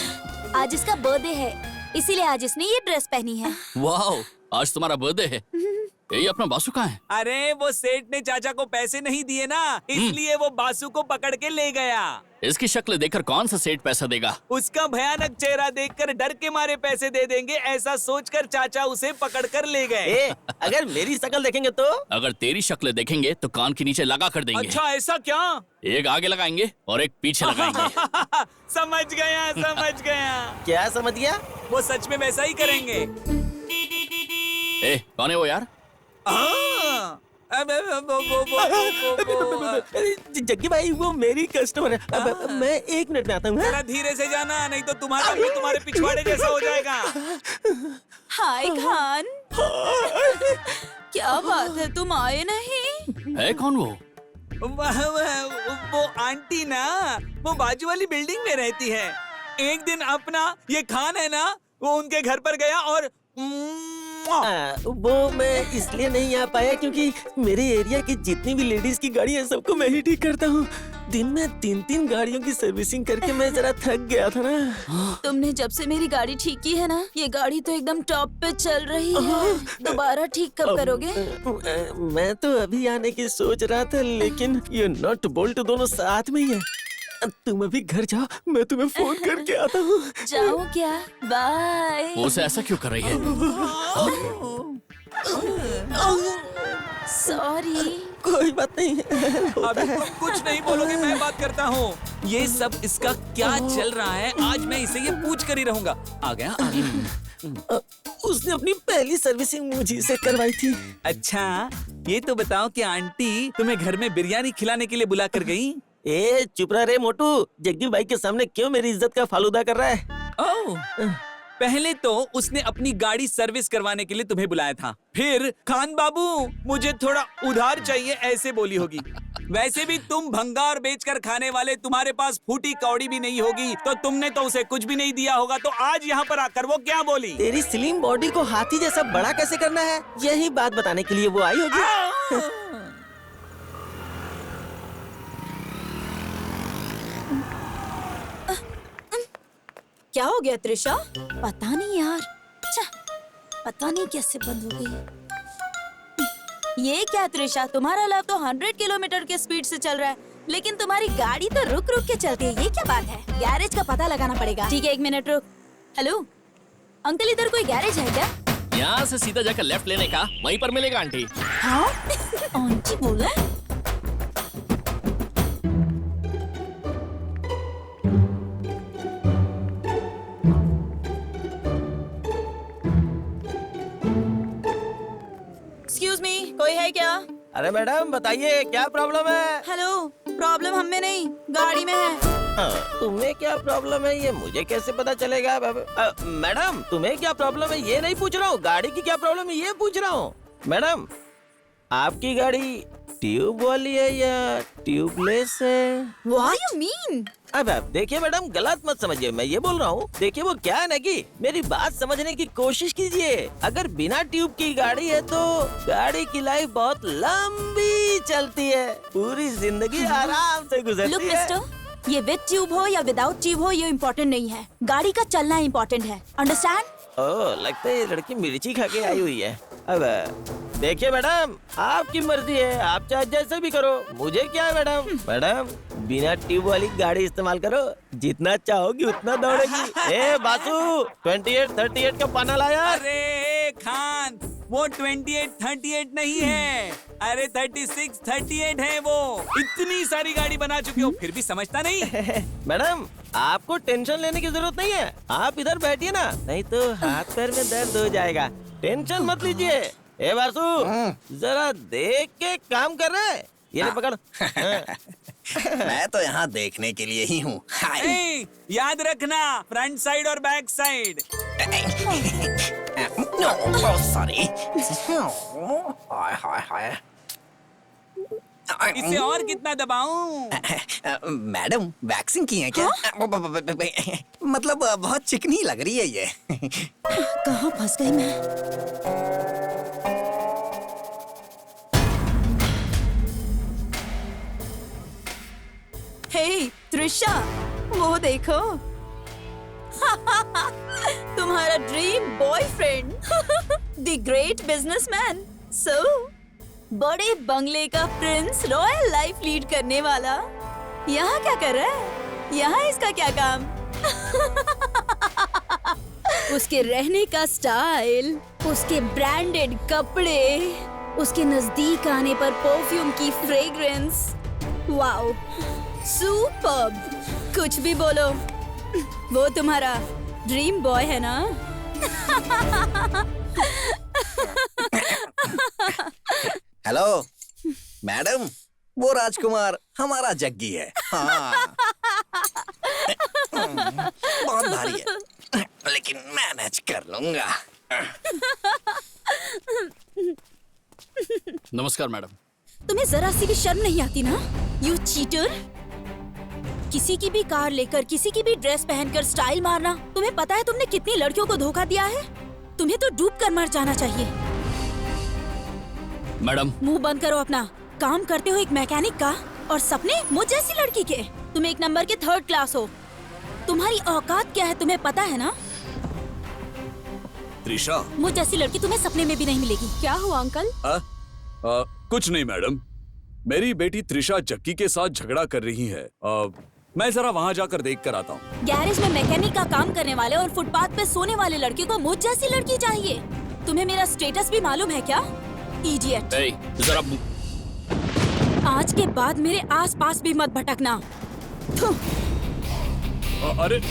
आज इसका बर्थडे है, इसीलिए आज इसने ये ड्रेस पहनी है। वाह, आज तुम्हारा बर्थडे है। ये अपना बासु कहाँ है? अरे वो सेठ ने चाचा को पैसे नहीं दिए ना, इसलिए वो बासु को पकड़ के ले गया। इसकी शक्ल देखकर कौन सा सेठ पैसा देगा? उसका भयानक चेहरा देखकर डर के मारे पैसे दे देंगे, ऐसा सोचकर चाचा उसे पकड़ कर ले गए। अगर मेरी शक्ल देखेंगे तो? अगर तेरी शक्ल देखेंगे तो कान के नीचे लगा कर देंगे। अच्छा, ऐसा क्या? एक आगे लगाएंगे और एक पीछे लगाएंगे। समझ गया, समझ गया। क्या समझ गया? वो सच में वैसा ही करेंगे। कौन है वो यार? जग्गी भाई, वो मेरी कस्टमर है। मैं 1 मिनट में आता हूँ। जरा धीरे से जाना, नहीं तो तुम्हारा मुंह तुम्हारे पिछवाड़े जैसा हो जाएगा। हाय खान, क्या बात है, तुम आए नहीं? है कौन वो? वो आंटी ना, वो बाजू वाली बिल्डिंग में रहती है। एक दिन अपना ये खान है ना, वो उनके घर पर गया और वो मैं इसलिए नहीं आ पाया क्योंकि मेरे एरिया की जितनी भी लेडीज की गाड़ी है सबको मैं ही ठीक करता हूँ। दिन में 3-3 गाड़ियों की सर्विसिंग करके मैं जरा थक गया था ना। तुमने जब से मेरी गाड़ी ठीक की है ना, ये गाड़ी तो एकदम टॉप पे चल रही है। दोबारा ठीक कब करोगे? मैं तो अभी आने की सोच रहा था, लेकिन ये नट बोल्ट दोनों साथ में ही है। तुम अभी घर जाओ, मैं तुम्हें फोन करके आता हूँ। जाओ क्या? बाय। वो उसे ऐसा क्यों कर रही है? सॉरी। कोई बात नहीं। अभी तुम कुछ नहीं बोलोगे, मैं बात करता हूँ। ये सब इसका क्या चल रहा है, आज मैं इसे ये पूछ कर ही रहूंगा। आ गया, आ गया। उसने अपनी पहली सर्विसिंग मुझे से करवाई थी। अच्छा, ये तो बताओ कि आंटी तुम्हें घर में बिरयानी खिलाने के लिए बुला कर गई? ए चुप रहा रे मोटू, जग्गी भाई के सामने क्यों मेरी इज्जत का फालूदा कर रहा है? ओह, पहले तो उसने अपनी गाड़ी सर्विस करवाने के लिए तुम्हें बुलाया था, फिर खान बाबू मुझे थोड़ा उधार चाहिए ऐसे बोली होगी। वैसे भी तुम भंगार बेचकर खाने वाले, तुम्हारे पास फूटी कौड़ी भी नहीं होगी, तो तुमने तो उसे कुछ भी नहीं दिया होगा। तो आज यहाँ पर आकर वो क्या बोली? तेरी स्लिम बॉडी को हाथी जैसा बड़ा कैसे करना है, यही बात बताने के लिए वो आई होगी। क्या हो गया त्रिशा? पता नहीं यार, पता नहीं कैसे बंद हो गई। ये क्या त्रिशा, तुम्हारा लव तो 100 किलोमीटर के स्पीड से चल रहा है, लेकिन तुम्हारी गाड़ी तो रुक रुक के चलती है। ये क्या बात है? गैरेज का पता लगाना पड़ेगा। ठीक है, 1 मिनट रुक। हेलो अंकल, इधर कोई गैरेज है क्या? यहाँ से सीधा जाकर लेफ्ट लेने का, वहीं पर मिलेगा आंटी। हाँ आंटी बोला एक्सक्यूज मी, कोई है क्या? अरे मैडम बताइए क्या प्रॉब्लम है? हेलो, प्रॉब्लम हम में नहीं, गाड़ी में है। तुम्हें क्या प्रॉब्लम है ये मुझे कैसे पता चलेगा? मैडम तुम्हें क्या प्रॉब्लम है ये नहीं पूछ रहा हूँ, गाड़ी की क्या प्रॉब्लम है ये पूछ रहा हूँ। मैडम आपकी गाड़ी ट्यूब वाली है या ट्यूबलेस है? What you mean? अब देखिए मैडम गलत मत समझिए, मैं ये बोल रहा हूँ, देखिए वो क्या है ना कि मेरी बात समझने की कोशिश कीजिए। अगर बिना ट्यूब की गाड़ी है तो गाड़ी की लाइफ बहुत लंबी चलती है, पूरी जिंदगी आराम से लुक गुजरती है। मिस्टर, ये विद ट्यूब हो या विदाउट ट्यूब हो ये इम्पोर्टेंट नहीं है, गाड़ी का चलना इम्पोर्टेंट है, अंडरस्टैंड? ओह लगता है ये लड़की मिर्ची खा के आई हुई है। अब देखिए मैडम आपकी मर्जी है, आप चाहे जैसे भी करो, मुझे क्या है मैडम। मैडम बिना ट्यूब वाली गाड़ी इस्तेमाल करो, जितना चाहोगी उतना दौड़ेगी। ए बासु 28-38 का पाना लाया। अरे खान वो 28-38 नहीं है, अरे 36-38 है वो। इतनी सारी गाड़ी बना चुके हो फिर भी समझता नहीं। मैडम आपको टेंशन लेने की जरूरत नहीं है, आप इधर बैठिए ना, नहीं तो हाथ पैर में दर्द हो जाएगा। टेंशन मत लीजिए। ए बासु जरा देख के काम कर रहे हैं, ये ले पकड़। मैं तो यहाँ देखने के लिए ही हूँ। ए, याद रखना फ्रंट साइड और बैक साइड। सॉरी। हाय हाय हाय। इसे और कितना दबाऊं? मैडम वैक्सिंग की है क्या? मतलब बहुत चिकनी लग रही है ये। कहाँ फंस गई मैं? हे त्रिशा, वो देखो। तुम्हारा dream boyfriend, the great businessman, so बड़े बंगले का प्रिंस, रॉयल लाइफ लीड करने वाला, यहाँ क्या कर रहा है? यहाँ इसका क्या काम? उसके रहने का स्टाइल, उसके ब्रांडेड कपड़े, उसके नजदीक आने पर परफ्यूम की फ्रेग्रेंस, वाओ सुपर्ब। कुछ भी बोलो, वो तुम्हारा ड्रीम बॉय है ना? हेलो मैडम, वो राजकुमार हमारा जग्गी है। हाँ। बहुत भारी है लेकिन मैनेज कर लूंगा। नमस्कार मैडम। तुम्हें जरा सी भी शर्म नहीं आती ना? You cheater! किसी की भी कार लेकर, किसी की भी ड्रेस पहनकर स्टाइल मारना। तुम्हें पता है तुमने कितनी लड़कियों को धोखा दिया है? तुम्हें तो डूब कर मर जाना चाहिए। मैडम मुंह बंद करो अपना। काम करते हो एक मैकेनिक का और सपने मुझ जैसी लड़की के। तुम एक नंबर के 3rd क्लास हो। तुम्हारी औकात क्या है तुम्हें पता है ना? त्रिशा, मुझ जैसी लड़की तुम्हें सपने में भी नहीं मिलेगी। क्या हुआ अंकल? कुछ नहीं मैडम, मेरी बेटी त्रिशा जग्गी के साथ झगड़ा कर रही है। मैं जरा वहाँ जाकर देख कर आता हूँ। गैरेज में मैकेनिक का काम करने वाले और फुटपाथ पे सोने वाले लड़के को मुझ जैसी लड़की चाहिए। तुम्हें मेरा स्टेटस भी मालूम है क्या? इडियट! जरा आज के बाद मेरे आसपास भी मत भटकना। अरे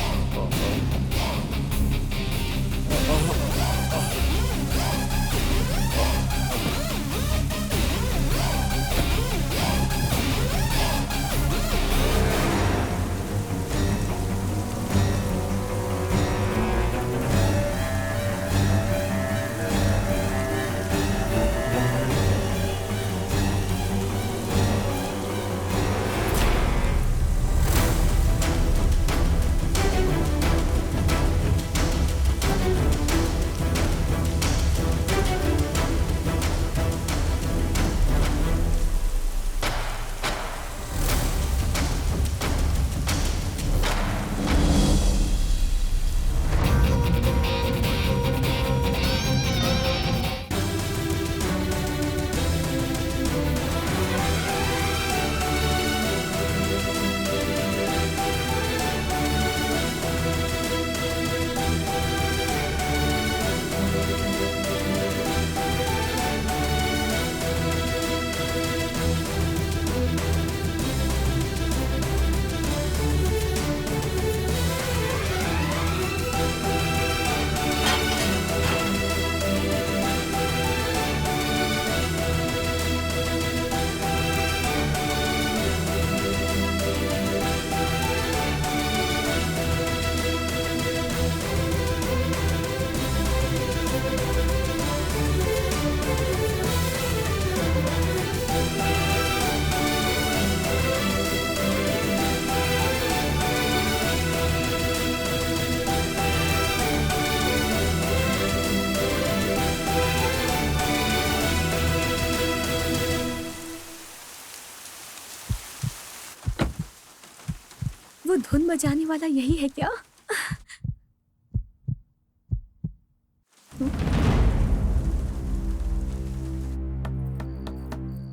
वो धुन बजाने वाला यही है क्या?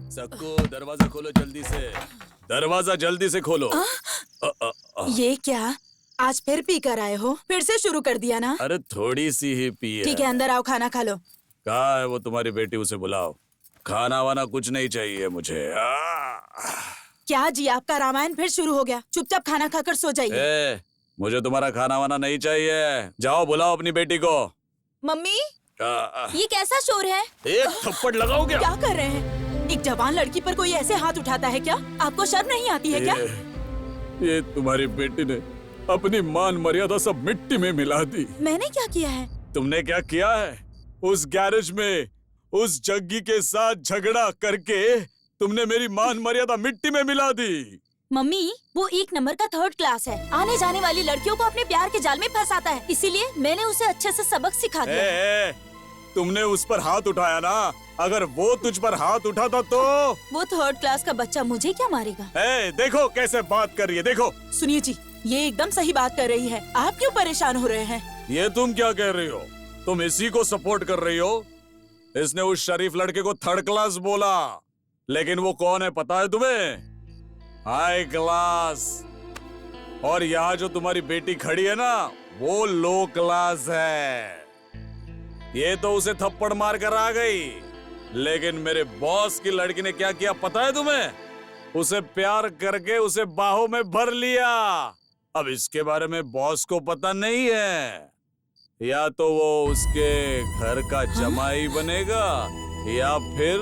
सबको दरवाजा खोलो जल्दी से, दरवाजा जल्दी से खोलो। ये क्या, आज फिर पी कर आए हो? फिर से शुरू कर दिया ना? अरे थोड़ी सी ही पी है। ठीक है, अंदर आओ, खाना खा लो। कहाँ है वो तुम्हारी बेटी, उसे बुलाओ। खाना वाना कुछ नहीं चाहिए मुझे। क्या जी, आपका रामायण फिर शुरू हो गया? चुपचाप खाना खाकर सो जाइए। मुझे तुम्हारा खाना वाना नहीं चाहिए, जाओ बुलाओ अपनी बेटी को। मम्मी, आ, ये कैसा शोर है? एक थप्पड़ लगाओ क्या? क्या कर रहे हैं? एक जवान लड़की पर कोई ऐसे हाथ उठाता है क्या? आपको शर्म नहीं आती है क्या? ये तुम्हारी बेटी ने अपनी मान मर्यादा सब मिट्टी में मिला दी। मैंने क्या किया है? तुमने क्या किया है? उस गैरेज में उस जग्गी के साथ झगड़ा करके तुमने मेरी मान मर्यादा मिट्टी में मिला दी। मम्मी, वो 1 नंबर का 3rd क्लास है। आने जाने वाली लड़कियों को अपने प्यार के जाल में फंसाता है, इसीलिए मैंने उसे अच्छे से सबक सिखा दिया। तुमने उस पर हाथ उठाया ना, अगर वो तुझ पर हाथ उठाता तो? वो 3rd क्लास का बच्चा मुझे क्या मारेगा? देखो कैसे बात कर रही है, देखो। सुनिए जी, ये एकदम सही बात कर रही है। आप क्यों परेशान हो रहे हैं? ये तुम क्या कह रही हो? तुम इसी को सपोर्ट कर रही हो? इसने उस शरीफ लड़के को 3rd क्लास बोला, लेकिन वो कौन है पता है तुम्हें? High class. और यहाँ जो तुम्हारी बेटी खड़ी है ना, वो लो क्लास है। ये तो उसे थप्पड़ मार कर आ गई, लेकिन मेरे बॉस की लड़की ने क्या किया पता है तुम्हें? उसे प्यार करके उसे बाहों में भर लिया। अब इसके बारे में बॉस को पता नहीं है। या तो वो उसके घर का जमाई बनेगा या फिर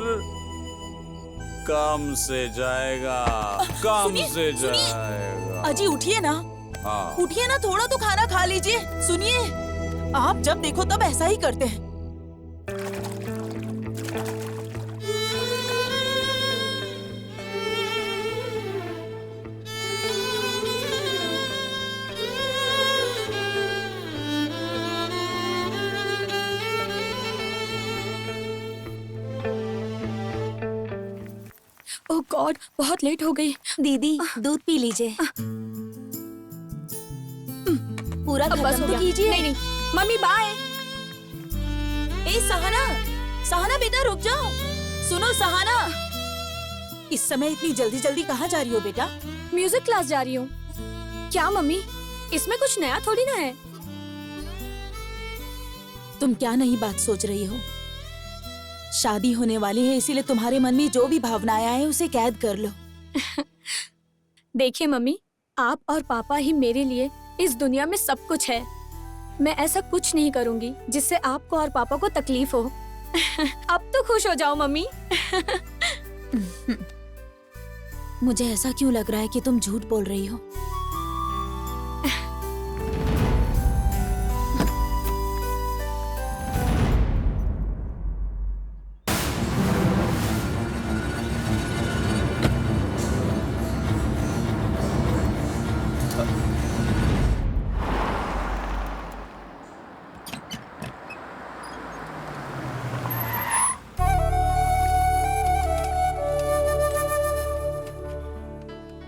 काम से जाएगा, काम से जाएगा। अजी उठिए ना, हाँ। उठिए ना, थोड़ा तो खाना खा लीजिए। सुनिए, आप जब देखो तब ऐसा ही करते हैं। ओह गॉड, बहुत लेट हो गई। दीदी, दूध पी लीजिए। पूरा अब बस खत्म हो तो गया। कीजिए। नहीं, मम्मी बाय। ए सहाना, सहाना बेटा रुक जाओ। सुनो सहाना, इस समय इतनी जल्दी जल्दी कहाँ जा रही हो बेटा? म्यूजिक क्लास जा रही हूँ। क्या मम्मी, इसमें कुछ नया थोड़ी ना है। तुम क्या नई बात सोच रही हो? शादी होने वाली है, इसीलिए तुम्हारे मन में जो भी भावनाएं आए उसे कैद कर लो। देखिए मम्मी, आप और पापा ही मेरे लिए इस दुनिया में सब कुछ है। मैं ऐसा कुछ नहीं करूंगी जिससे आपको और पापा को तकलीफ हो। अब तो खुश हो जाओ मम्मी। मुझे ऐसा क्यों लग रहा है कि तुम झूठ बोल रही हो?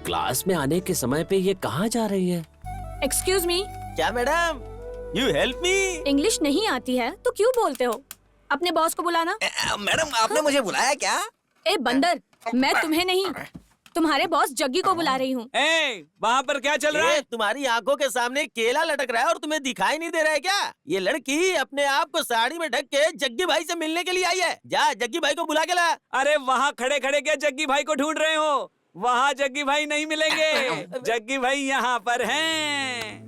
क्लास में आने के समय पे ये कहाँ जा रही है? Excuse me. क्या madam, you help me? English नहीं आती है तो क्यों बोलते हो? अपने बॉस को बुलाना। मैडम, आपने मुझे बुलाया क्या? ए बंदर, मैं तुम्हें नहीं, तुम्हारे बॉस जग्गी को बुला रही हूँ। वहाँ पर क्या चल रहा है? तुम्हारी आंखों के सामने केला लटक रहा है और तुम्हें दिखाई नहीं दे रहा है क्या? ये लड़की अपने आप को साड़ी में ढक के जग्गी भाई से मिलने के लिए आई है। जा जग्गी भाई को बुला के ला। अरे वहाँ खड़े खड़े क्या जग्गी भाई को ढूंढ रहे हो? वहाँ जग्गी भाई नहीं मिलेंगे। जग्गी भाई यहाँ पर हैं।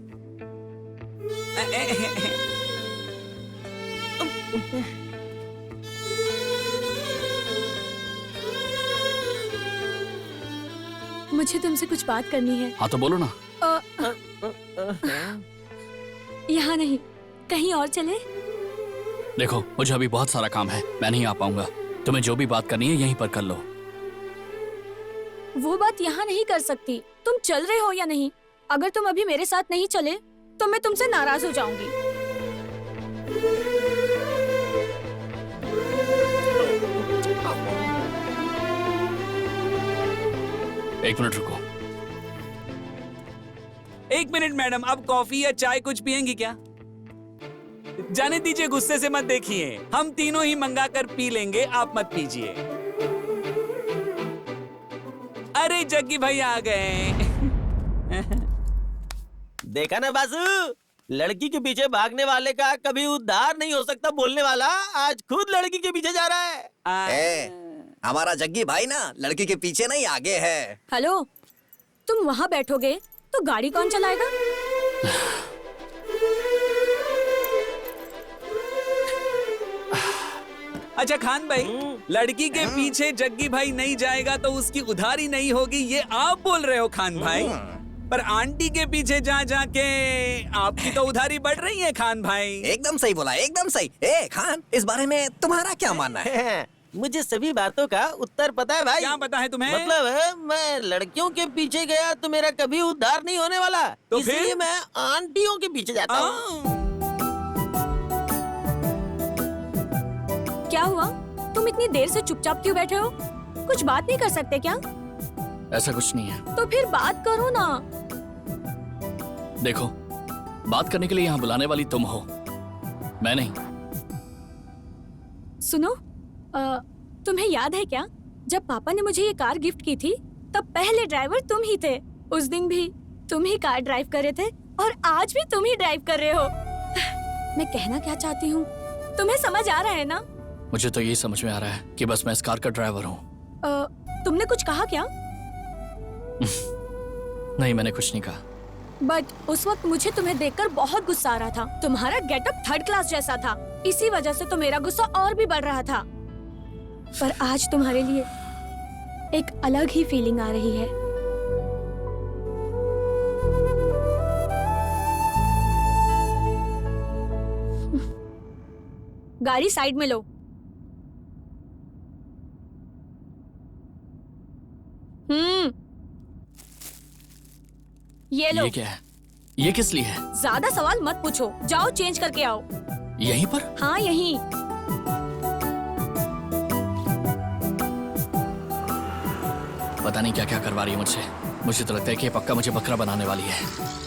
मुझे तुमसे कुछ बात करनी है। हाँ तो बोलो ना। यहाँ नहीं, कहीं और चले? देखो मुझे अभी बहुत सारा काम है, मैं नहीं आ पाऊंगा। तुम्हें जो भी बात करनी है यहीं पर कर लो। वो बात यहाँ नहीं कर सकती। तुम चल रहे हो या नहीं? अगर तुम अभी मेरे साथ नहीं चले तो मैं तुमसे नाराज हो जाऊंगी। एक मिनट रुको। एक मिनट मैडम, अब कॉफी या चाय कुछ पियेंगी क्या? जाने दीजिए, गुस्से से मत देखिए, हम तीनों ही मंगा कर पी लेंगे, आप मत पीजिए। अरे जग्गी भाई आ गए। देखा ना बासु, लड़की के पीछे भागने वाले का कभी उद्धार नहीं हो सकता बोलने वाला आज खुद लड़की के पीछे जा रहा है। हमारा जग्गी भाई ना लड़की के पीछे नहीं आगे है। हेलो, तुम वहाँ बैठोगे तो गाड़ी कौन चलाएगा? अच्छा खान भाई, लड़की के पीछे जग्गी भाई नहीं जाएगा तो उसकी उधारी नहीं होगी, ये आप बोल रहे हो खान भाई? पर आंटी के पीछे जा जाके आपकी तो उधारी बढ़ रही है खान भाई। एकदम सही बोला, एकदम सही। खान, इस बारे में तुम्हारा क्या मानना है? मुझे सभी बातों का उत्तर पता है भाई। क्या पता है तुम्हें? मतलब मैं लड़कियों के पीछे गया तो मेरा कभी उद्धार नहीं होने वाला, तो इसलिए फिर? मैं आंटियों के पीछे जाता हूँ। क्या हुआ? तुम इतनी देर से चुपचाप क्यों बैठे हो? कुछ बात नहीं कर सकते क्या? ऐसा कुछ नहीं है। तो फिर बात करो ना। देखो, बात करने के लिए यहाँ बुलाने वाली तुम हो, मैं नहीं। सुनो, तुम्हें याद है क्या, जब पापा ने मुझे ये कार गिफ्ट की थी तब पहले ड्राइवर तुम ही थे। उस दिन भी तुम ही कार ड्राइव कर रहे थे और आज भी तुम ही ड्राइव कर रहे हो। मैं कहना क्या चाहती हूँ, तुम्हें समझ आ रहा है ना? मुझे तो यही समझ में आ रहा है कि बस मैं इस कार का ड्राइवर हूँ। तुमने कुछ कहा क्या? नहीं, मैंने कुछ नहीं कहा। बट उस वक्त मुझे तुम्हें देखकर बहुत गुस्सा आ रहा था। तुम्हारा गेटअप थर्ड क्लास जैसा था, इसी वजह से तो मेरा गुस्सा और भी बढ़ रहा था। पर आज तुम्हारे लिए एक अलग ही फीलिंग आ रही है। गाड़ी साइड में लो। ये लो। ये क्या है? ये किस लिए है? ज्यादा सवाल मत पूछो, जाओ चेंज करके आओ। यहीं पर? हाँ, यहीं। पता नहीं क्या क्या करवा रही है मुझसे। मुझे तो लगता है कि ये पक्का मुझे बकरा बनाने वाली है।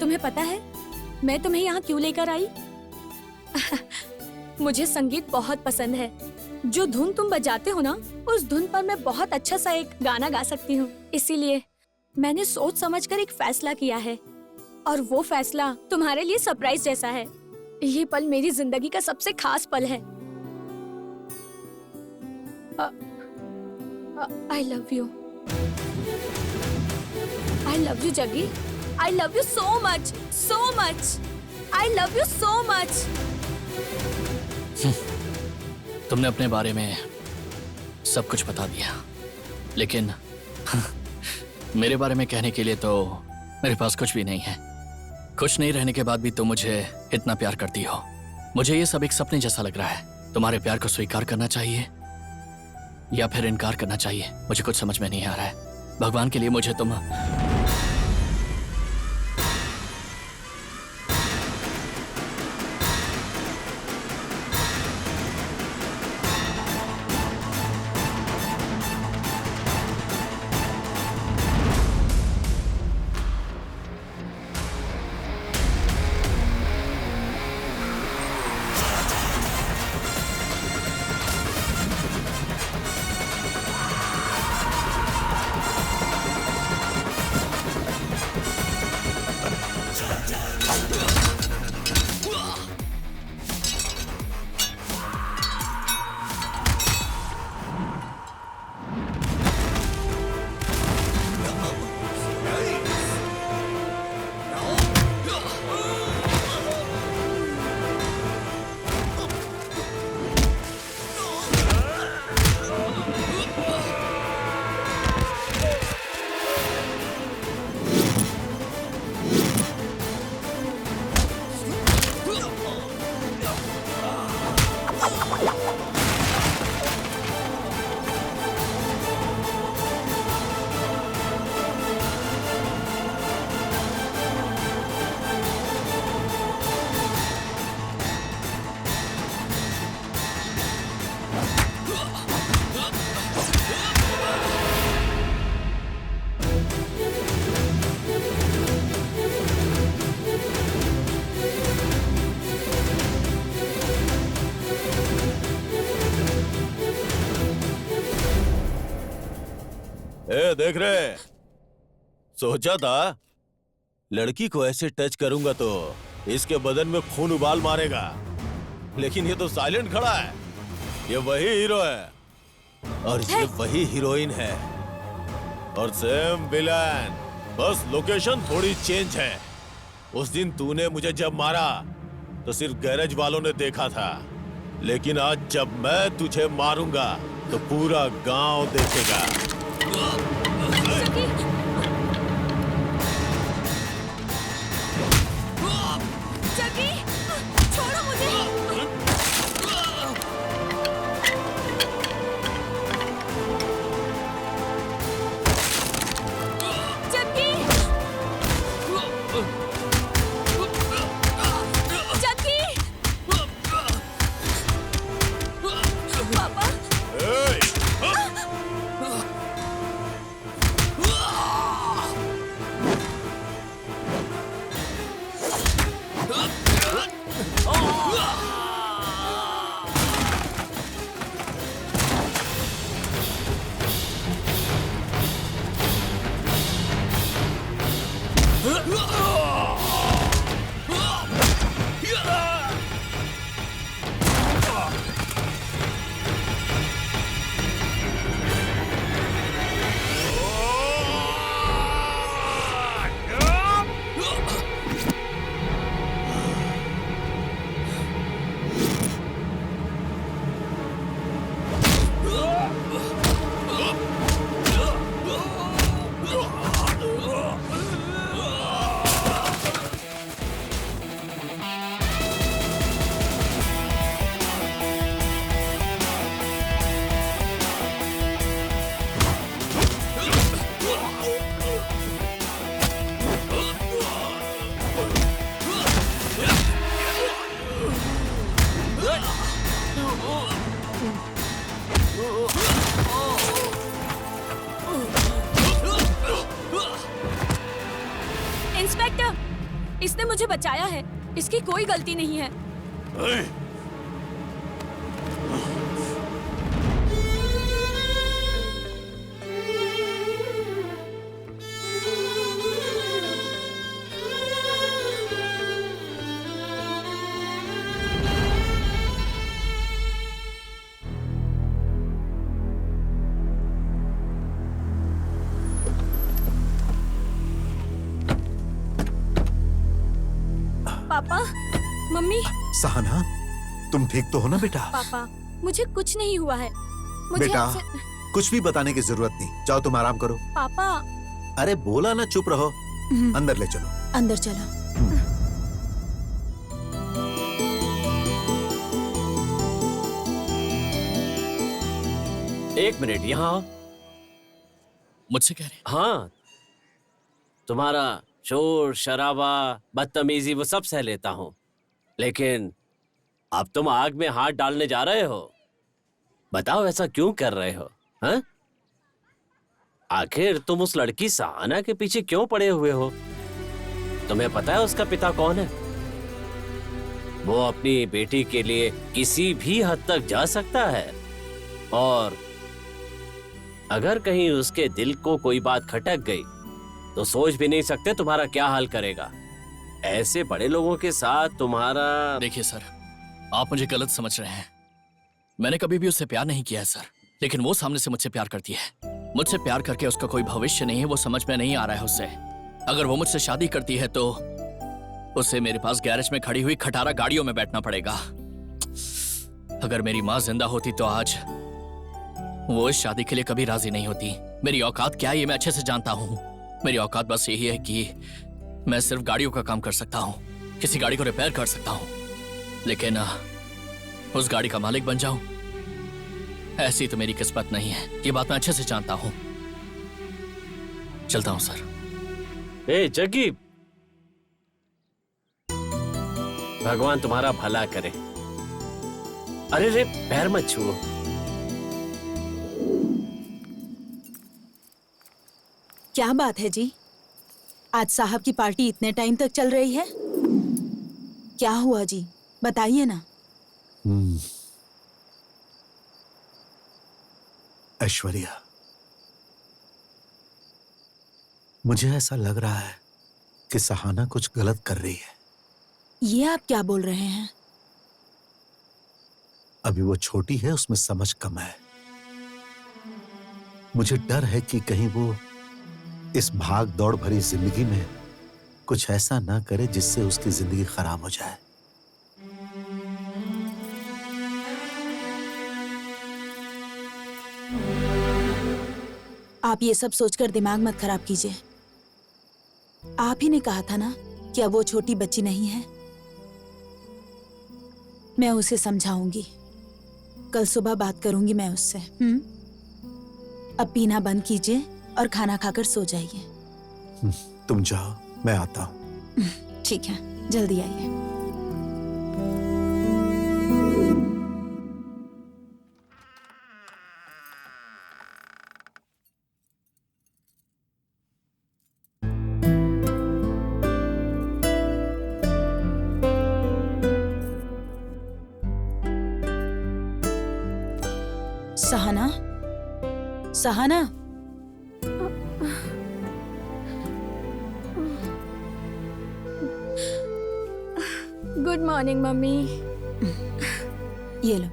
तुम्हें पता है मैं तुम्हें यहाँ क्यों लेकर आई? मुझे संगीत बहुत पसंद है। जो धुन तुम बजाते हो ना, उस धुन पर मैं बहुत अच्छा सा एक गाना गा सकती हूँ। इसीलिए मैंने सोच समझकर एक फैसला किया है, और वो फैसला तुम्हारे लिए सरप्राइज जैसा है। ये पल मेरी जिंदगी का सबसे खास पल है। I love you. I love you, Jaggi. I love you so much, so much. I love you so much. तुमने अपने बारे में सब कुछ बता दिया, लेकिन मेरे बारे में कहने के लिए तो मेरे पास कुछ भी नहीं है। कुछ नहीं रहने के बाद भी तुम मुझे इतना प्यार करती हो। मुझे ये सब एक सपने जैसा लग रहा है। तुम्हारे प्यार को स्वीकार करना चाहिए या फिर इनकार करना चाहिए, मुझे कुछ समझ में नहीं आ रहा है। भगवान के लिए मुझे तुम रहे देख रहे। सोचा था लड़की को ऐसे टच करूंगा तो इसके बदन में खून उबाल मारेगा, लेकिन ये तो साइलेंट खड़ा है। ये वही हीरो है और ये वही हीरोइन है और सेम विलन, बस लोकेशन थोड़ी चेंज है। उस दिन तूने मुझे जब मारा तो सिर्फ गैरेज वालों ने देखा था, लेकिन आज जब मैं तुझे मारूंगा तो पूरा गांव देखेगा। जगी, छोड़ो मुझे। जगी, जगी, पापा। इंस्पेक्टर, इसने मुझे बचाया है, इसकी कोई गलती नहीं है। पापा, मम्मी। सहना, तुम ठीक तो हो ना बेटा? पापा, मुझे कुछ नहीं हुआ है। मुझे बेटा, कुछ भी बताने की जरूरत नहीं, जाओ तुम आराम करो। पापा। अरे बोला ना, चुप रहो। अंदर ले चलो। अंदर चलो। एक मिनट, यहाँ आओ। मुझसे कह रहे? हाँ, तुम्हारा शोर शराबा बदतमीजी वो सब सह लेता हूँ, लेकिन अब तुम आग में हाथ डालने जा रहे हो। बताओ ऐसा क्यों कर रहे हो? हाँ? आखिर तुम उस लड़की सहाना के पीछे क्यों पड़े हुए हो? तुम्हें पता है उसका पिता कौन है? वो अपनी बेटी के लिए किसी भी हद तक जा सकता है, और अगर कहीं उसके दिल को कोई बात खटक गई तो सोच भी नहीं सकते तुम्हारा क्या हाल करेगा। ऐसे बड़े लोगों के साथ तुम्हारा। देखिए सर, आप मुझे गलत समझ रहे हैं। मैंने कभी भी उससे प्यार नहीं किया है सर, लेकिन वो सामने से मुझसे प्यार करती है। मुझसे प्यार करके उसका कोई भविष्य नहीं है, वो समझ में नहीं आ रहा है उससे। अगर वो मुझसे शादी करती है तो उसे मेरे पास गैरेज में खड़ी हुई खटारा गाड़ियों में बैठना पड़ेगा। अगर मेरी माँ जिंदा होती तो आज वो इस शादी के लिए कभी राजी नहीं होती। मेरी औकात क्या है ये मैं अच्छे से जानता हूँ। मेरी औकात बस यही है कि मैं सिर्फ गाड़ियों का काम कर सकता हूँ, किसी गाड़ी को रिपेयर कर सकता हूँ, लेकिन उस गाड़ी का मालिक बन जाऊं, ऐसी तो मेरी किस्मत नहीं है। ये बात मैं अच्छे से जानता हूँ। चलता हूँ सर। ए जग्गी, भगवान तुम्हारा भला करे। अरे रे, पैर मत छुओ। क्या बात है जी, आज साहब की पार्टी इतने टाइम तक चल रही है? क्या हुआ जी, बताइए ना। ऐश्वर्या, मुझे ऐसा लग रहा है कि सहाना कुछ गलत कर रही है। ये आप क्या बोल रहे हैं? अभी वो छोटी है, उसमें समझ कम है। मुझे डर है कि कहीं वो इस भाग दौड़ भरी जिंदगी में कुछ ऐसा ना करे जिससे उसकी जिंदगी खराब हो जाए। आप ये सब सोचकर दिमाग मत खराब कीजिए। आप ही ने कहा था ना कि अब वो छोटी बच्ची नहीं है। मैं उसे समझाऊंगी। कल सुबह बात करूंगी मैं उससे। अब पीना बंद कीजिए और खाना खाकर सो जाइए। तुम जाओ, मैं आता हूँ। ठीक है, जल्दी आइए। Sahana, Sahana, good morning mummy. ये लो।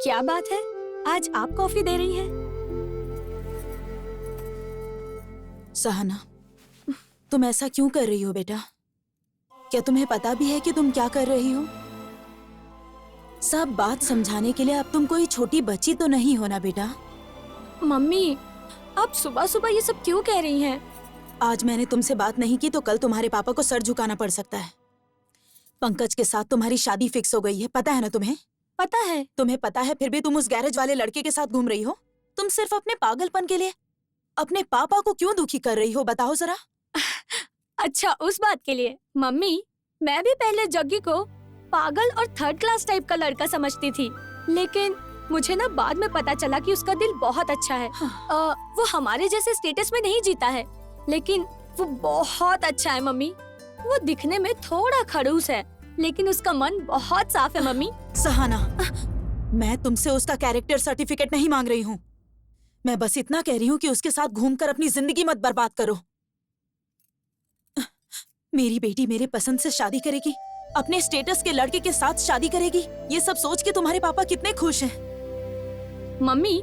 क्या बात है, आज आप कॉफी दे रही हैं? सहाना, तुम ऐसा क्यों कर रही हो बेटा? क्या तुम्हें पता भी है कि तुम क्या कर रही हो? सब बात समझाने के लिए अब तुम कोई छोटी बच्ची तो नहीं हो ना बेटा। मम्मी, आप सुबह सुबह ये सब क्यों कह रही हैं? आज मैंने तुमसे बात नहीं की तो कल तुम्हारे पापा को सर झुकाना पड़ सकता है। पंकज के साथ तुम्हारी शादी फिक्स हो गई है, पता है ना तुम्हें? पता है। तुम्हें पता है, फिर भी तुम उस गैरेज वाले लड़के के साथ घूम रही हो। तुम सिर्फ अपने पागलपन के लिए अपने पापा को क्यों दुखी कर रही हो, बताओ जरा। अच्छा, उस बात के लिए। मम्मी, मैं भी पहले जग्गी को पागल और थर्ड क्लास टाइप का लड़का समझती थी, लेकिन मुझे ना बाद में पता चला कि उसका दिल बहुत अच्छा है। वो हमारे जैसे स्टेटस में नहीं जीता है, लेकिन वो बहुत अच्छा है मम्मी। वो दिखने में थोड़ा खड़ूस है, लेकिन उसका मन बहुत साफ है मम्मी। सहाना, मैं तुमसे उसका कैरेक्टर सर्टिफिकेट नहीं मांग रही हूँ। मैं बस इतना कह रही हूँ कि उसके साथ घूमकर अपनी जिंदगी मत बर्बाद करो। मेरी बेटी मेरे पसंद से शादी करेगी, अपने स्टेटस के लड़के के साथ शादी करेगी। ये सब सोच के तुम्हारे पापा कितने खुश हैं। मम्मी,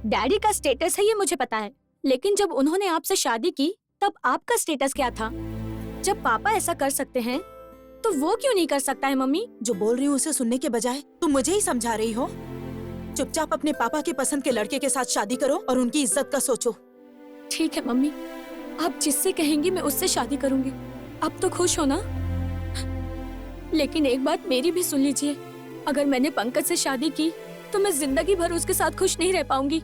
डैडी का स्टेटस है ये मुझे पता है, लेकिन जब उन्होंने आपसे शादी की तब आपका स्टेटस क्या था? जब पापा ऐसा कर सकते हैं तो वो क्यों नहीं कर सकता है मम्मी? जो बोल रही हूँ उसे सुनने के बजाय तुम मुझे ही समझा रही हो। चुपचाप अपने पापा के पसंद के लड़के के साथ शादी करो और उनकी इज्जत का सोचो। ठीक है मम्मी, आप जिससे कहेंगी मैं उससे शादी करूंगी। अब तो खुश हो ना? लेकिन एक बात मेरी भी सुन लीजिए, अगर मैंने पंकज से शादी की तो मैं जिंदगी भर उसके साथ खुश नहीं रह पाऊंगी।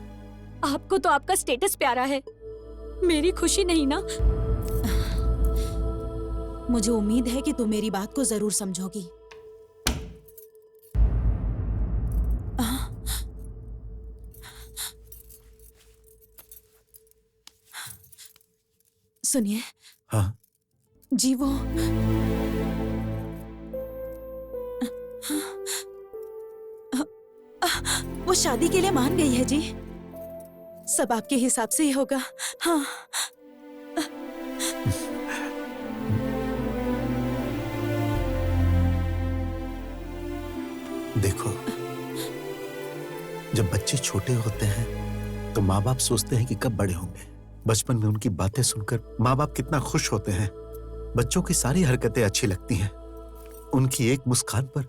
आपको तो आपका स्टेटस प्यारा है, मेरी खुशी नहीं ना। मुझे उम्मीद है कि तुम मेरी बात को जरूर समझोगी। सुनिए। हाँ? जी वो शादी के लिए मान गई है जी। सब आपके हिसाब से ही होगा। हाँ। देखो, जब बच्चे छोटे होते हैं तो माँ बाप सोचते हैं कि कब बड़े होंगे। बचपन में उनकी बातें सुनकर माँ बाप कितना खुश होते हैं। बच्चों की सारी हरकतें अच्छी लगती हैं। उनकी एक मुस्कान पर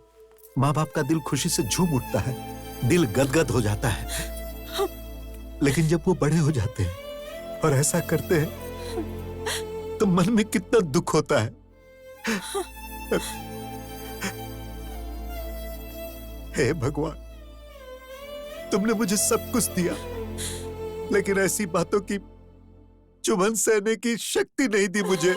माँ बाप का दिल खुशी से झूम उठता है, दिल गदगद हो जाता है। लेकिन जब वो बड़े हो जाते हैं और ऐसा करते हैं तो मन में कितना दुख होता है। हे भगवान, तुमने मुझे सब कुछ दिया, लेकिन ऐसी बातों की चुभन सहने की शक्ति नहीं दी मुझे।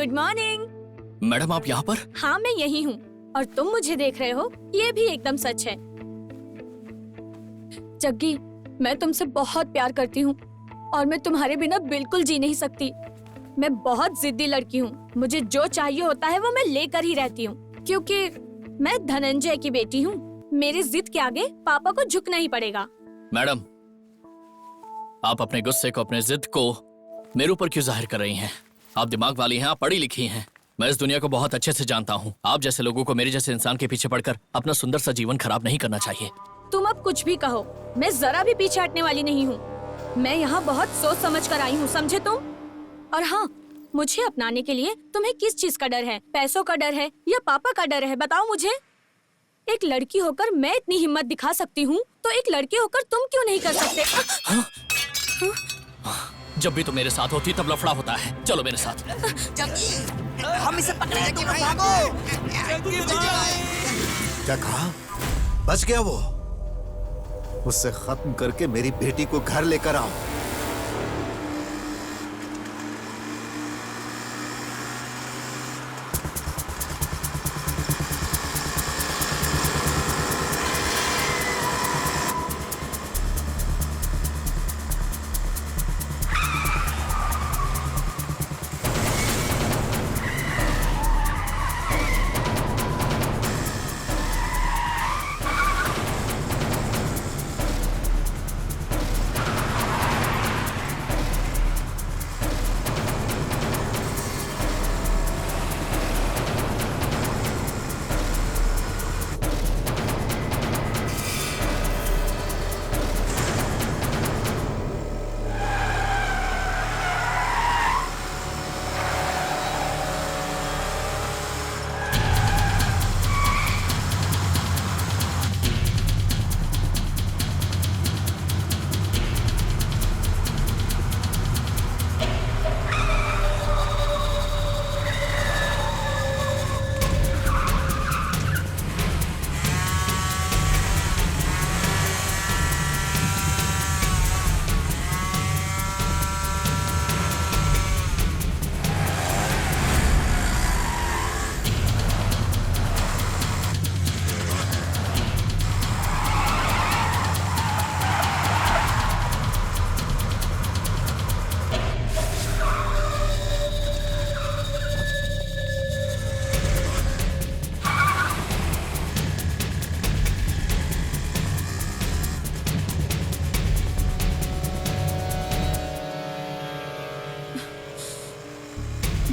Good morning. मैडम आप यहाँ पर? हाँ मैं यही हूँ और तुम मुझे देख रहे हो, ये भी एकदम सच है। जग्गी, मैं तुमसे बहुत प्यार करती हूँ और मैं तुम्हारे बिना बिल्कुल जी नहीं सकती। मैं बहुत जिद्दी लड़की हूँ, मुझे जो चाहिए होता है वो मैं लेकर ही रहती हूँ, क्योंकि मैं धनंजय की बेटी हूँ। मेरी जिद के आगे पापा को झुकना ही पड़ेगा। मैडम, आप अपने गुस्से को, अपने जिद को मेरे ऊपर क्यों जाहिर कर रही हैं? आप दिमाग वाली हैं, आप पढ़ी लिखी हैं। मैं इस दुनिया को बहुत अच्छे से जानता हूँ। आप जैसे लोगों को मेरे जैसे इंसान के पीछे पड़कर अपना सुंदर सा जीवन खराब नहीं करना चाहिए। तुम अब कुछ भी कहो, मैं जरा भी पीछे हटने वाली नहीं हूँ। मैं यहाँ बहुत सोच समझ कर आई हूँ, समझे तुम? और हाँ, मुझे अपनाने के लिए तुम्हें किस चीज का डर है? पैसों का डर है या पापा का डर है? बताओ मुझे। एक लड़की होकर मैं इतनी हिम्मत दिखा सकती हूँ, तो एक लड़के होकर तुम क्यों नहीं कर सकते? जब भी तुम मेरे साथ होती तब लफड़ा होता है। चलो मेरे साथ। हम इसे पकड़े, तुम भागो। क्या कहा? बच गया वो? उससे खत्म करके मेरी बेटी को घर लेकर आओ।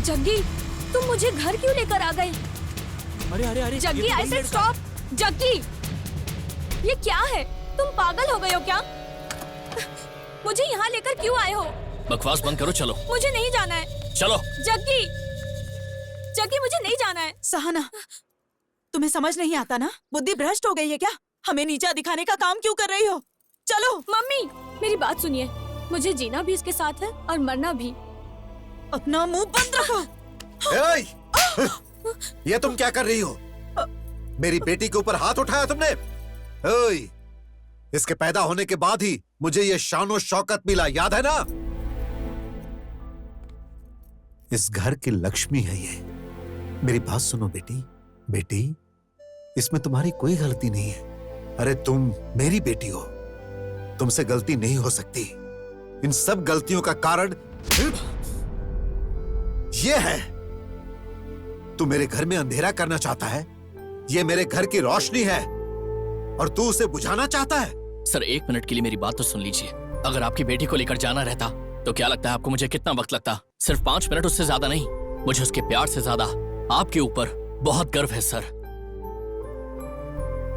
जग्गी, तुम मुझे घर क्यों लेकर आ गए? अरे अरे अरे, Jaggi, I said stop. Jaggi, ये क्या है? तुम पागल हो गए हो क्या? मुझे यहाँ लेकर क्यों आए हो? बकवास बंद करो, चलो। मुझे नहीं जाना है। चलो। जग्गी, जग्गी मुझे नहीं जाना है। सहना, तुम्हें समझ नहीं आता ना? बुद्धि भ्रष्ट हो गई है क्या? हमें नीचा दिखाने का काम क्यों कर रही हो? चलो। मम्मी, मेरी बात सुनिए। मुझे जीना भी इसके साथ है और मरना भी। अपना मुंह बंद रखो। ये तुम क्या कर रही हो? मेरी बेटी के ऊपर हाथ उठाया तुमने? ओए, इसके पैदा होने के बाद ही मुझे ये शान शौकत मिला, याद है ना? इस घर की लक्ष्मी है ये। मेरी बात सुनो बेटी। बेटी, इसमें तुम्हारी कोई गलती नहीं है। अरे तुम मेरी बेटी हो, तुमसे गलती नहीं हो सकती। इन सब गलतियों का कारण ये है। तू मेरे घर में अंधेरा करना चाहता है। ये मेरे घर की रोशनी है और तू उसे बुझाना चाहता है। सर, 1 मिनट के लिए मेरी बात तो सुन लीजिए। अगर आपकी बेटी को लेकर जाना रहता तो क्या लगता है आपको मुझे कितना वक्त लगता? सिर्फ 5 मिनट, उससे ज्यादा नहीं। मुझे उसके प्यार से ज्यादा आपके ऊपर बहुत गर्व है सर।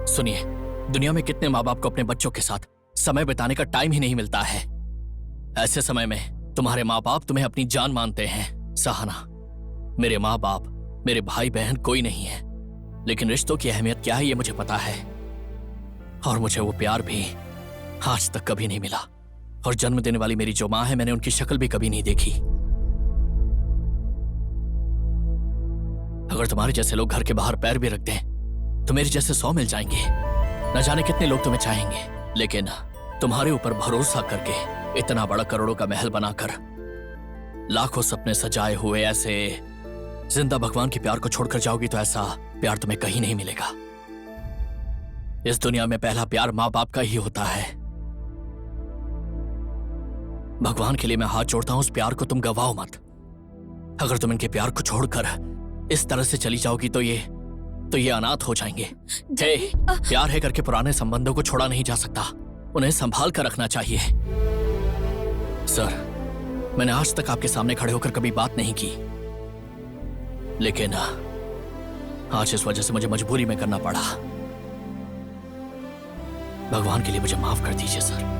सुनिए, दुनिया में कितने माँ बाप को अपने बच्चों के साथ समय बिताने का टाइम ही नहीं मिलता है। ऐसे समय में तुम्हारे माँ बाप तुम्हें अपनी जान मानते हैं। सहाना, मेरे माँ बाप, मेरे भाई बहन कोई नहीं है, लेकिन रिश्तों की अहमियत क्या है ये मुझे पता है। और मुझे वो प्यार भी आज तक कभी नहीं मिला। और जन्म देने वाली मेरी जो माँ है, मैंने उनकी शक्ल भी कभी नहीं देखी। अगर तुम्हारे जैसे लोग घर के बाहर पैर भी रख दें तो मेरे जैसे 100 मिल जाएंगे। न जाने कितने लोग तुम्हें चाहेंगे, लेकिन तुम्हारे ऊपर भरोसा करके इतना बड़ा करोड़ों का महल बनाकर लाखों सपने सजाए हुए ऐसे जिंदा भगवान के प्यार को छोड़कर जाओगी तो ऐसा प्यार तुम्हें कहीं नहीं मिलेगा। इस दुनिया में पहला प्यार माँ बाप का ही होता है। भगवान के लिए मैं हाथ जोड़ता हूं, उस प्यार को तुम गवाओ मत। अगर तुम इनके प्यार को छोड़कर इस तरह से चली जाओगी तो ये अनाथ हो जाएंगे। हे, प्यार है करके पुराने संबंधों को छोड़ा नहीं जा सकता, उन्हें संभाल कर रखना चाहिए। सर, मैंने आज तक आपके सामने खड़े होकर कभी बात नहीं की, लेकिन आज इस वजह से मुझे मजबूरी में करना पड़ा। भगवान के लिए मुझे माफ कर दीजिए सर।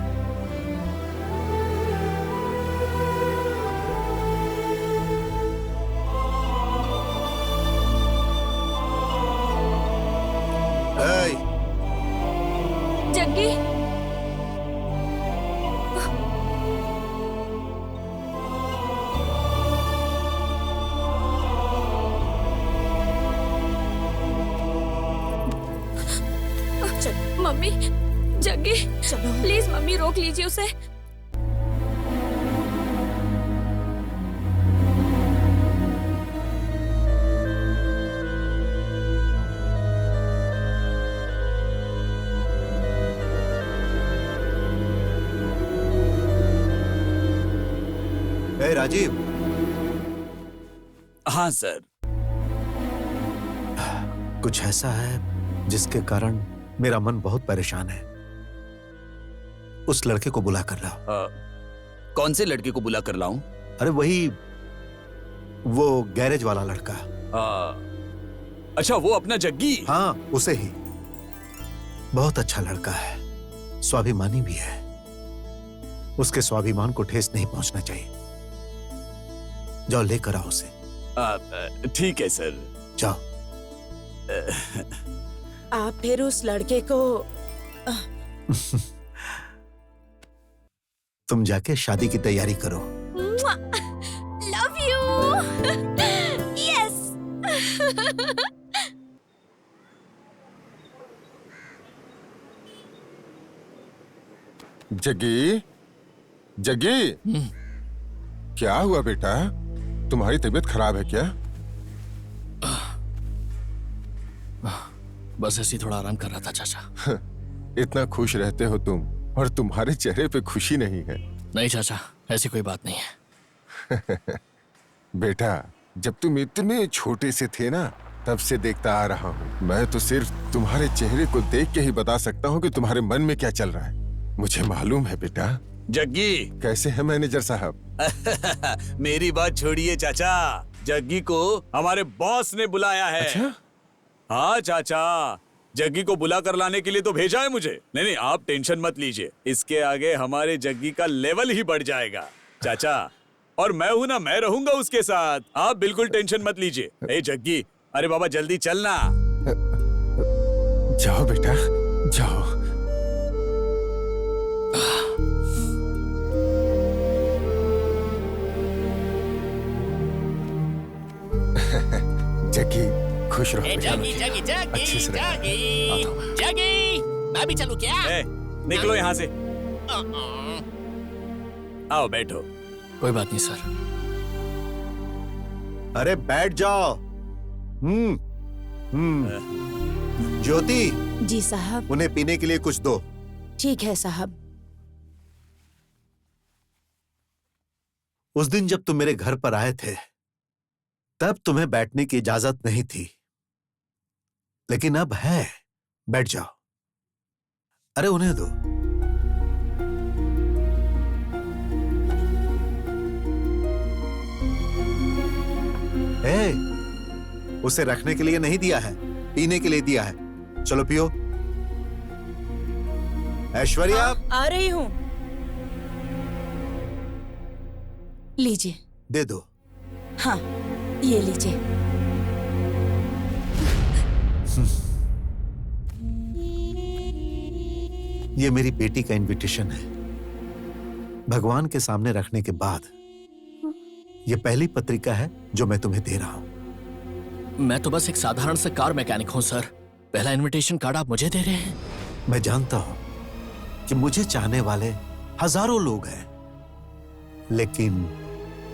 जग्गी, मम्मी, जग्गी, चलो प्लीज मम्मी रोक लीजिए उसे। ए राजीव, हाँ सर। कुछ ऐसा है जिसके कारण मेरा मन बहुत परेशान है। उस लड़के को बुला कर लाओ। कौन से लड़के को बुला कर लाऊं? अरे वही, वो गैरेज वाला लड़का। अच्छा, वो अपना जग्गी? हाँ, उसे ही। बहुत अच्छा लड़का है, स्वाभिमानी भी है। उसके स्वाभिमान को ठेस नहीं पहुंचना चाहिए। जाओ लेकर आओ उसे। ठीक है सर। जाओ। आप फिर उस लड़के को तुम जाके शादी की तैयारी करो। Love you. Yes. Jaggi, Jaggi, क्या हुआ बेटा? तुम्हारी तबीयत खराब है क्या? बस ऐसे ही थोड़ा आराम कर रहा था चाचा। इतना खुश रहते हो तुम, और तुम्हारे चेहरे पे खुशी नहीं है। नहीं चाचा, ऐसी कोई बात नहीं है। बेटा, जब तुम इतने छोटे से थे ना, तब से देखता आ रहा हूँ। मैं तो सिर्फ तुम्हारे चेहरे को देख के ही बता सकता हूँ कि तुम्हारे मन में क्या चल रहा है। मुझे मालूम है बेटा। जग्गी, कैसे है मैनेजर साहब? मेरी बात छोड़िए चाचा, जग्गी को हमारे बॉस ने बुलाया है। अच्छा? हाँ चाचा, जग्गी को बुला कर लाने के लिए तो भेजा है मुझे। नहीं, आप टेंशन मत लीजिए, इसके आगे हमारे जग्गी का लेवल ही बढ़ जाएगा चाचा। और मैं हूं ना, मैं रहूंगा उसके साथ, आप बिल्कुल टेंशन मत लीजिए। ए जग्गी, अरे बाबा जल्दी चलना। जाओ बेटा, जाओ। जग्गी, खुश रहो बेटा। अच्छे से रहना। जगी, मैं भी चलूं क्या? निकलो यहाँ से। आओ बैठो। कोई बात नहीं सर। अरे बैठ जाओ। ज्योति, जी साहब। उन्हें पीने के लिए कुछ दो। ठीक है साहब। उस दिन जब तुम मेरे घर पर आए थे, तब तुम्हें बैठने की इजाजत नहीं थी, लेकिन अब है। बैठ जाओ। अरे उन्हें दो। उसे रखने के लिए नहीं दिया है, पीने के लिए दिया है। चलो पियो। ऐश्वर्या, आ रही हूं। लीजिए। दे दो। हाँ, ये लीजिए। ये मेरी बेटी का इनविटेशन है। भगवान के सामने रखने के बाद ये पहली पत्रिका है जो मैं तुम्हें दे रहा हूं। मैं तो बस एक साधारण सा कार मैकेनिक हूं सर। पहला इनविटेशन कार्ड आप मुझे दे रहे हैं? मैं जानता हूं कि मुझे चाहने वाले हजारों लोग हैं, लेकिन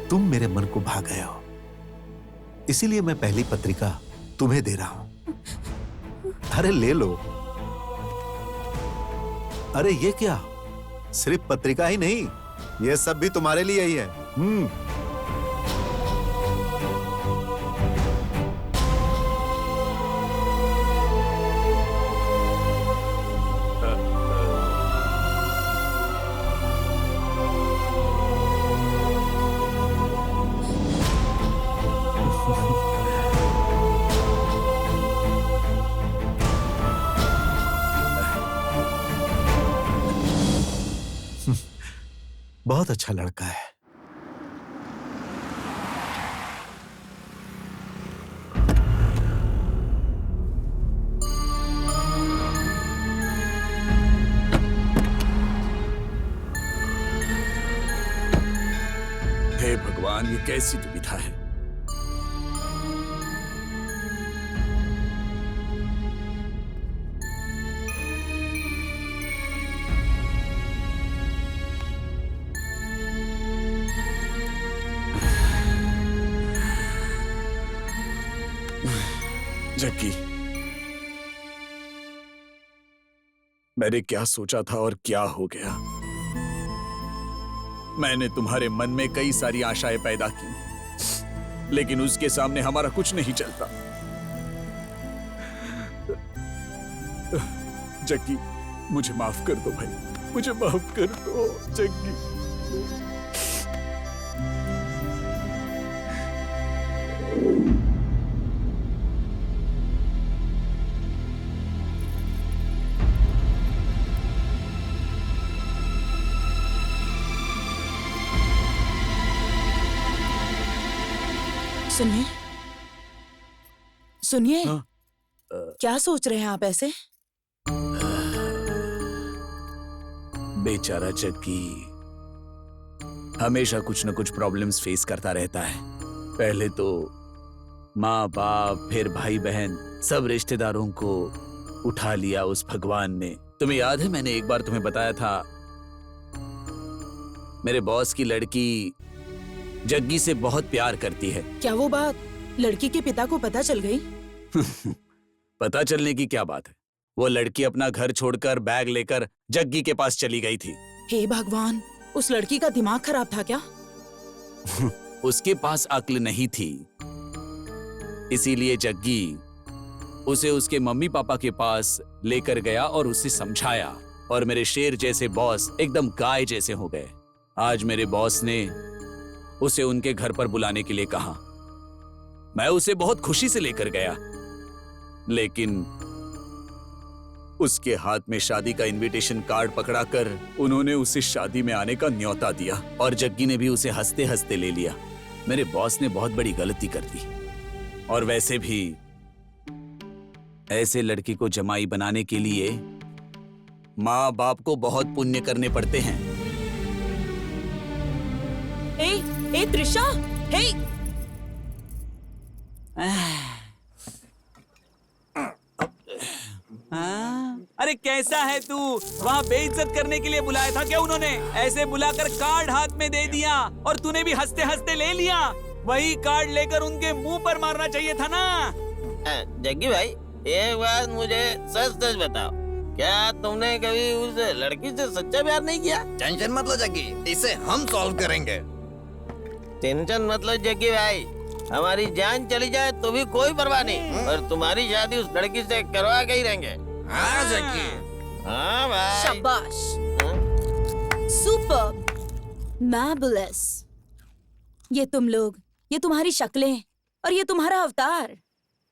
तुम मेरे मन को भा गए हो। इसीलिए मैं पहली पत्रिका तुम्हें दे रहा हूं। अरे ले लो। अरे ये क्या, सिर्फ पत्रिका ही नहीं, ये सब भी तुम्हारे लिए ही है। बहुत अच्छा लड़का है। हे भगवान, ये कैसी दुविधा है। जग्गी, मैंने क्या सोचा था और क्या हो गया। मैंने तुम्हारे मन में कई सारी आशाएं पैदा की, लेकिन उसके सामने हमारा कुछ नहीं चलता। जग्गी, मुझे माफ कर दो भाई, मुझे माफ कर दो जग्गी। सुनिए, सुनिए। क्या सोच रहे हैं आप ऐसे? बेचारा जग्गी हमेशा कुछ न कुछ प्रॉब्लम्स फेस करता रहता है। पहले तो माँ बाप, फिर भाई बहन, सब रिश्तेदारों को उठा लिया उस भगवान ने। तुम्हें याद है मैंने एक बार तुम्हें बताया था मेरे बॉस की लड़की जग्गी से बहुत प्यार करती है। क्या वो बात लड़की के पिता को पता चल गई? पता चलने की क्या बात है, वो लड़की अपना घर छोड़कर बैग लेकर जग्गी के पास चली गई थी। हे भगवान, उस लड़की का दिमाग खराब था क्या? उसके पास अक्ल नहीं थी, इसीलिए जग्गी उसे उसके मम्मी पापा के पास लेकर गया और उसे समझाया, और मेरे शेर जैसे बॉस एकदम गाय जैसे हो गए। आज मेरे बॉस ने उसे उनके घर पर बुलाने के लिए कहा। मैं उसे बहुत खुशी से लेकर गया, लेकिन उसके हाथ में शादी का इनविटेशन कार्ड पकड़ाकर उन्होंने उसे शादी में आने का न्योता दिया, और जग्गी ने भी उसे हंसते हंसते ले लिया। मेरे बॉस ने बहुत बड़ी गलती कर दी, और वैसे भी ऐसे लड़की को जमाई बनाने के लिए माँ बाप को बहुत पुण्य करने पड़ते हैं। ए त्रिशा, हे! अरे कैसा है तू? वहाँ बेइज्जत करने के लिए बुलाया था क्या उन्होंने? ऐसे बुलाकर कार्ड हाथ में दे दिया और तूने भी हंसते हंसते ले लिया। वही कार्ड लेकर उनके मुंह पर मारना चाहिए था ना। जग्गी भाई, एक बात मुझे सच सच बताओ, क्या तुमने कभी उस लड़की से सच्चा प्यार नहीं किया? टेंशन मत लो जग्गी, इसे हम सॉल्व करेंगे। टेंशन मत लो जग्गी भाई, हमारी जान चली जाए तो भी कोई परवाह नहीं, और तुम्हारी शादी उस लड़की से करवा के ही रहेंगे। हाँ जग्गी। हाँ भाई। शाबाश, सुपर, मैर्वेलस। ये तुम लोग, ये तुम्हारी शक्लें और ये तुम्हारा अवतार,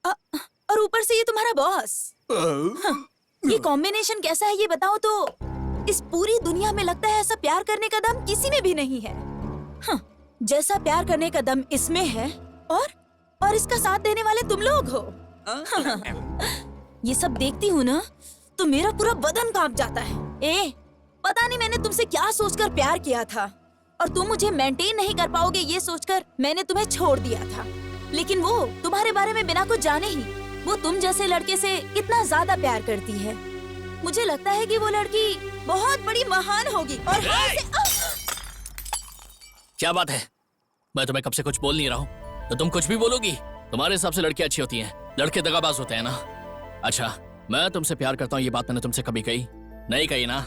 और ऊपर से ये तुम्हारा बॉस। ये कॉम्बिनेशन कैसा है ये बताओ तो। इस पूरी दुनिया में लगता है ऐसा प्यार करने का दम किसी में भी नहीं है। जैसा प्यार करने का दम इसमें है, और इसका साथ देने वाले तुम लोग हो। ये सब देखती हूँ ना तो मेरा पूरा बदन कांप जाता है। पता नहीं मैंने तुमसे क्या सोचकर प्यार किया था, और तुम मुझे मेंटेन नहीं कर पाओगे ये सोचकर मैंने तुम्हें छोड़ दिया था। लेकिन वो तुम्हारे बारे में बिना कुछ जाने ही वो तुम जैसे लड़के से इतना ज्यादा प्यार करती है। मुझे लगता है कि वो लड़की बहुत बड़ी महान होगी। और क्या बात है? मैं तुम्हें कब से कुछ बोल नहीं रहा हूँ, तो तुम कुछ भी बोलोगी? तुम्हारे हिसाब से लड़कियां अच्छी होती हैं, लड़के दगाबाज होते हैं ना? अच्छा, मैं तुमसे प्यार करता हूँ, ये बात मैंने तुमसे कभी कही नहीं? कही ना?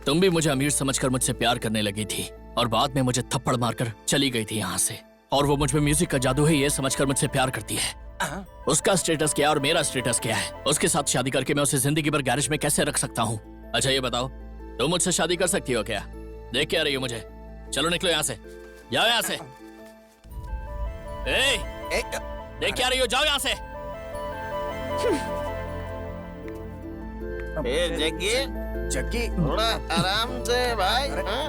तुम भी मुझे अमीर समझकर मुझसे प्यार करने लगी थी और बाद में मुझे थप्पड़ मारकर चली गई थी यहाँ से। और वो मुझ में म्यूजिक का जादू है ये समझकर मुझसे प्यार करती है। उसका स्टेटस क्या है और मेरा स्टेटस क्या है? उसके साथ शादी करके मैं उसे जिंदगी भर गैरेज में कैसे रख सकता हूँ? अच्छा ये बताओ, तुम मुझसे शादी कर सकती हो क्या? देख के आ रही हो मुझे? चलो निकलो यहाँ से, जाओ यहाँ से। देख के आ रही हो, जाओ यहाँ से। जग्गी, जग्गी थोड़ा आराम से भाई। हाँ?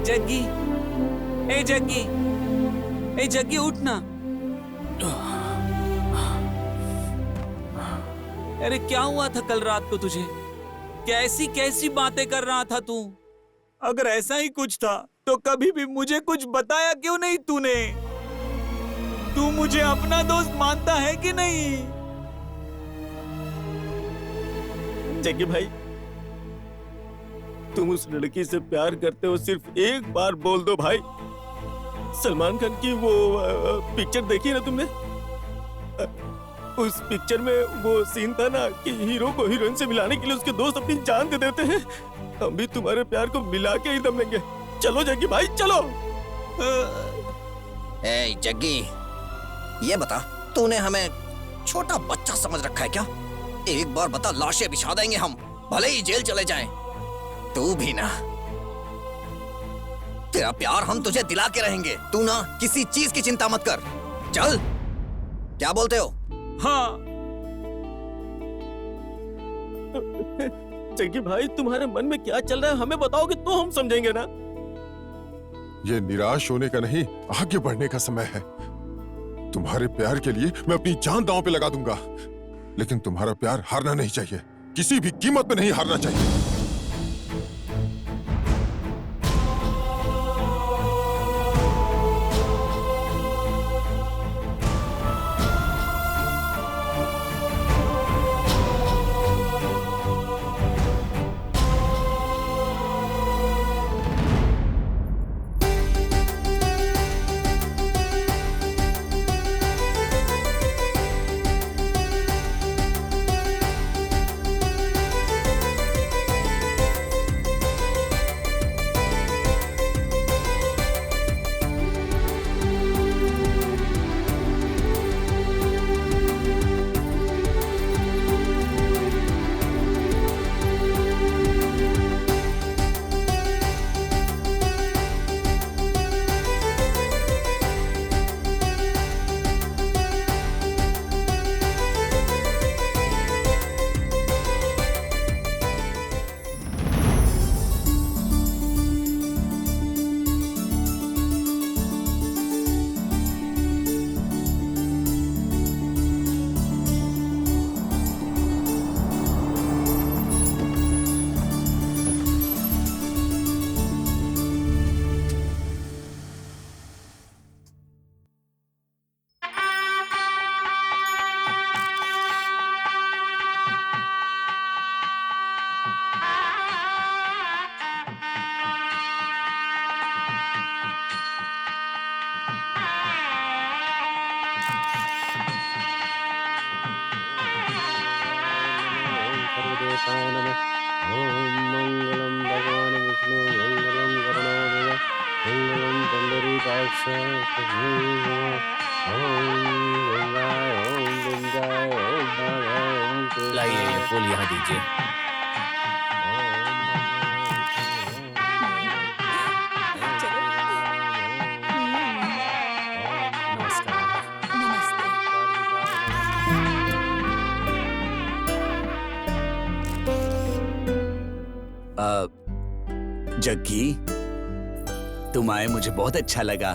जग्गी, ए जग्गी, ए जग्गी उठ ना। अरे क्या हुआ था कल रात को तुझे? कैसी कैसी बातें कर रहा था तू? अगर ऐसा ही कुछ था तो कभी भी मुझे कुछ बताया क्यों नहीं तूने? तू मुझे अपना दोस्त मानता है कि नहीं? जग्गी भाई, तुम उस लड़की से प्यार करते हो, सिर्फ एक बार बोल दो भाई। सलमान खान की वो पिक्चर देखी ना तुमने? उस पिक्चर में वो सीन था ना कि हीरो को हीरोइन से मिलाने के लिए उसके दोस्त अपनी जान दे देते हैं। हम भी तुम्हारे प्यार को मिला के ही दम लेंगे। चलो जग्गी भाई चलो। ए जग्गी, ये बता, तूने हमें छोटा बच्चा समझ रखा है क्या? एक बार बता, लाशें बिछा देंगे हम, भले ही जेल चले जाएं। तू भी ना, तेरा प्यार हम तुझे दिला के रहेंगे। तू ना किसी चीज की चिंता मत कर। चल, क्या बोलते हो? हाँ। जग्गी भाई, तुम्हारे मन में क्या चल रहा है हमें बताओगे तो हम समझेंगे ना। ये निराश होने का नहीं, आगे बढ़ने का समय है। तुम्हारे प्यार के लिए मैं अपनी जान दांव पे लगा दूंगा, लेकिन तुम्हारा प्यार हारना नहीं चाहिए, किसी भी कीमत पे नहीं हारना चाहिए। लाइए ये फूल यहाँ दीजिए। जग्गी, तुम आए मुझे बहुत अच्छा लगा।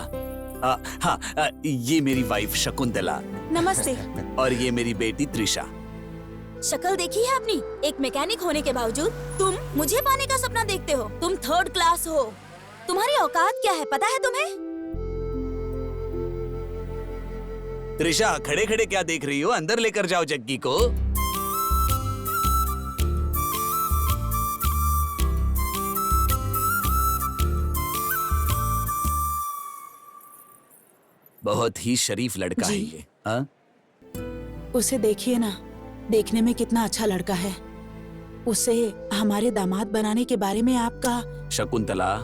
हाँ, ये मेरी वाइफ शकुंतला। नमस्ते। और ये मेरी बेटी त्रिशा। शक्ल देखी है अपनी? एक मैकेनिक होने के बावजूद तुम मुझे पाने का सपना देखते हो। तुम 3rd क्लास हो। तुम्हारी औकात क्या है पता है तुम्हें? त्रिशा, खड़े खड़े क्या देख रही हो? अंदर लेकर जाओ जग्गी को। बहुत ही शरीफ लड़का है ये। हाँ? उसे देखिए ना, देखने में कितना अच्छा लड़का है। उसे हमारे दामाद बनाने के बारे में आपका। शकुंतला,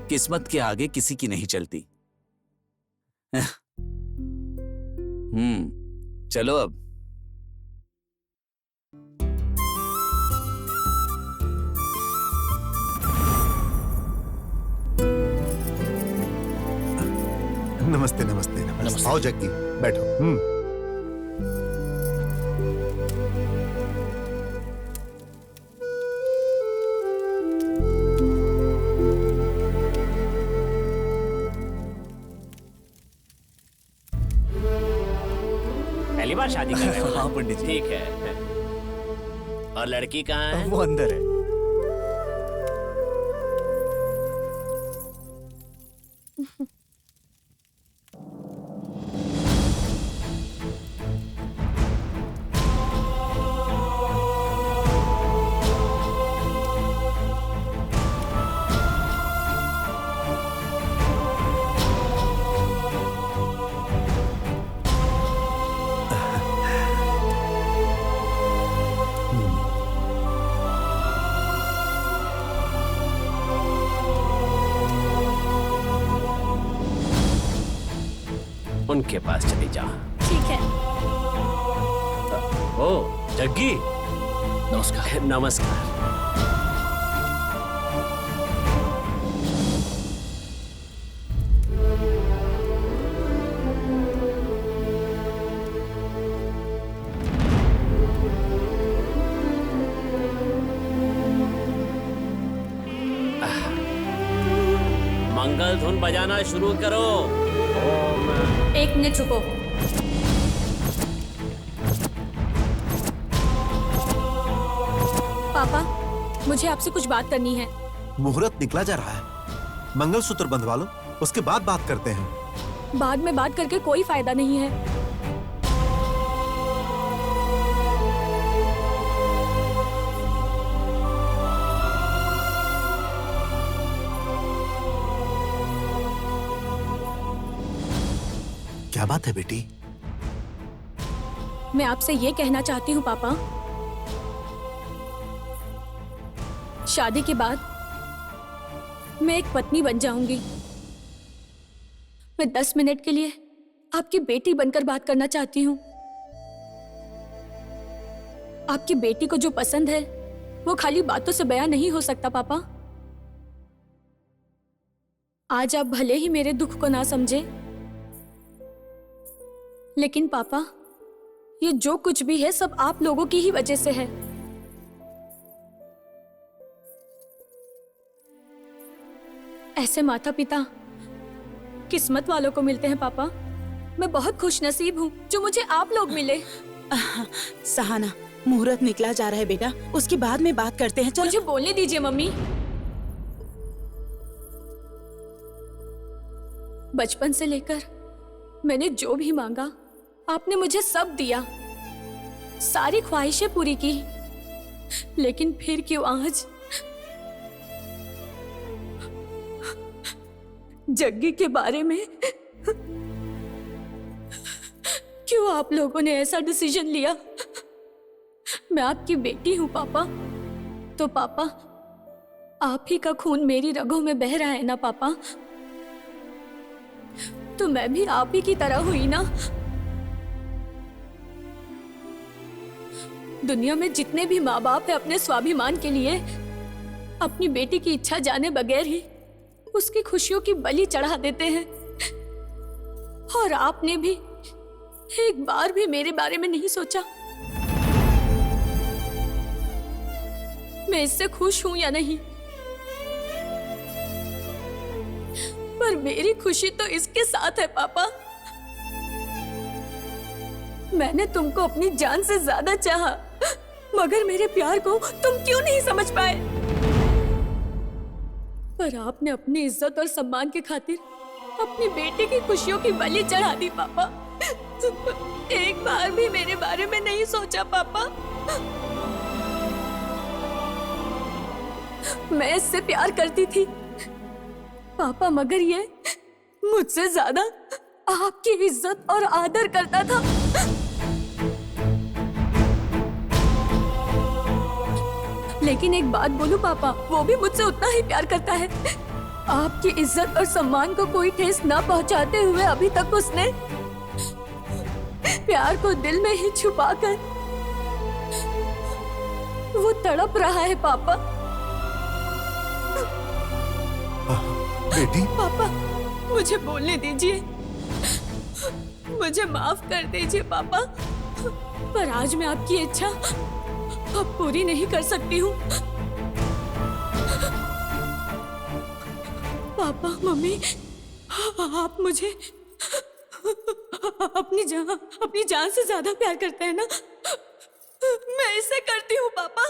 किस्मत के आगे किसी की नहीं चलती। चलो अब। नमस्ते नमस्ते नमस्ते। आओ जग्गी, बैठो। पहली बार शादी कर रहे हो? हाँ पंडित जी। ठीक है। और लड़की कहाँ है? वो अंदर है। उनके पास चली जा। ठीक है। ओ जग्गी, नमस्कार। नमस्कार। मंगल धुन बजाना शुरू करो। एक मिनट रुको। पापा, मुझे आपसे कुछ बात करनी है। मुहूर्त निकला जा रहा है, मंगलसूत्र बंधवा लो, उसके बाद बात करते हैं। बाद में बात करके कोई फायदा नहीं है। क्या बात है बेटी? मैं आपसे ये कहना चाहती हूँ पापा, शादी के बाद मैं एक पत्नी बन जाऊंगी। मैं 10 मिनट के लिए आपकी बेटी बनकर बात करना चाहती हूँ। आपकी बेटी को जो पसंद है वो खाली बातों से बयां नहीं हो सकता पापा। आज आप भले ही मेरे दुख को ना समझे, लेकिन पापा ये जो कुछ भी है सब आप लोगों की ही वजह से है। ऐसे माता पिता किस्मत वालों को मिलते हैं पापा। मैं बहुत खुश नसीब हूँ जो मुझे आप लोग मिले। सहाना, मुहूर्त निकला जा रहा है बेटा, उसके बाद में बात करते हैं। चलो मुझे बोलने दीजिए मम्मी। बचपन से लेकर मैंने जो भी मांगा आपने मुझे सब दिया, सारी ख्वाहिशें पूरी की, लेकिन फिर क्यों आज जग्गी के बारे में क्यों आप लोगों ने ऐसा डिसीजन लिया? मैं आपकी बेटी हूं पापा, तो पापा आप ही का खून मेरी रगों में बह रहा है ना पापा, तो मैं भी आप ही की तरह हुई ना। दुनिया में जितने भी माँ बाप है अपने स्वाभिमान के लिए अपनी बेटी की इच्छा जाने बगैर ही उसकी खुशियों की बलि चढ़ा देते हैं, और आपने भी एक बार भी मेरे बारे में नहीं सोचा मैं इससे खुश हूं या नहीं। पर मेरी खुशी तो इसके साथ है पापा। मैंने तुमको अपनी जान से ज्यादा चाहा, मगर मेरे प्यार को तुम क्यों नहीं समझ पाए? पर आपने अपनी इज्जत और सम्मान की खातिर अपनी बेटे की खुशियों की बलि चढ़ा दी पापा। एक बार भी मेरे बारे में नहीं सोचा पापा। मैं इससे प्यार करती थी पापा, मगर ये मुझसे ज्यादा आपकी इज्जत और आदर करता था। लेकिन एक बात बोलूं पापा, वो भी मुझसे उतना ही प्यार करता है। आपकी इज्जत और सम्मान को कोई ठेस न पहुंचाते हुए अभी तक उसने प्यार को दिल में ही छुपाकर वो तड़प रहा है पापा। बेटी, पापा मुझे बोलने दीजिए, मुझे माफ कर दीजिए पापा, पर आज मैं आपकी इच्छा अब पूरी नहीं कर सकती हूँ। पापा मम्मी, आप मुझे अपनी जान से ज्यादा प्यार करते हैं ना? मैं इसे करती हूँ पापा।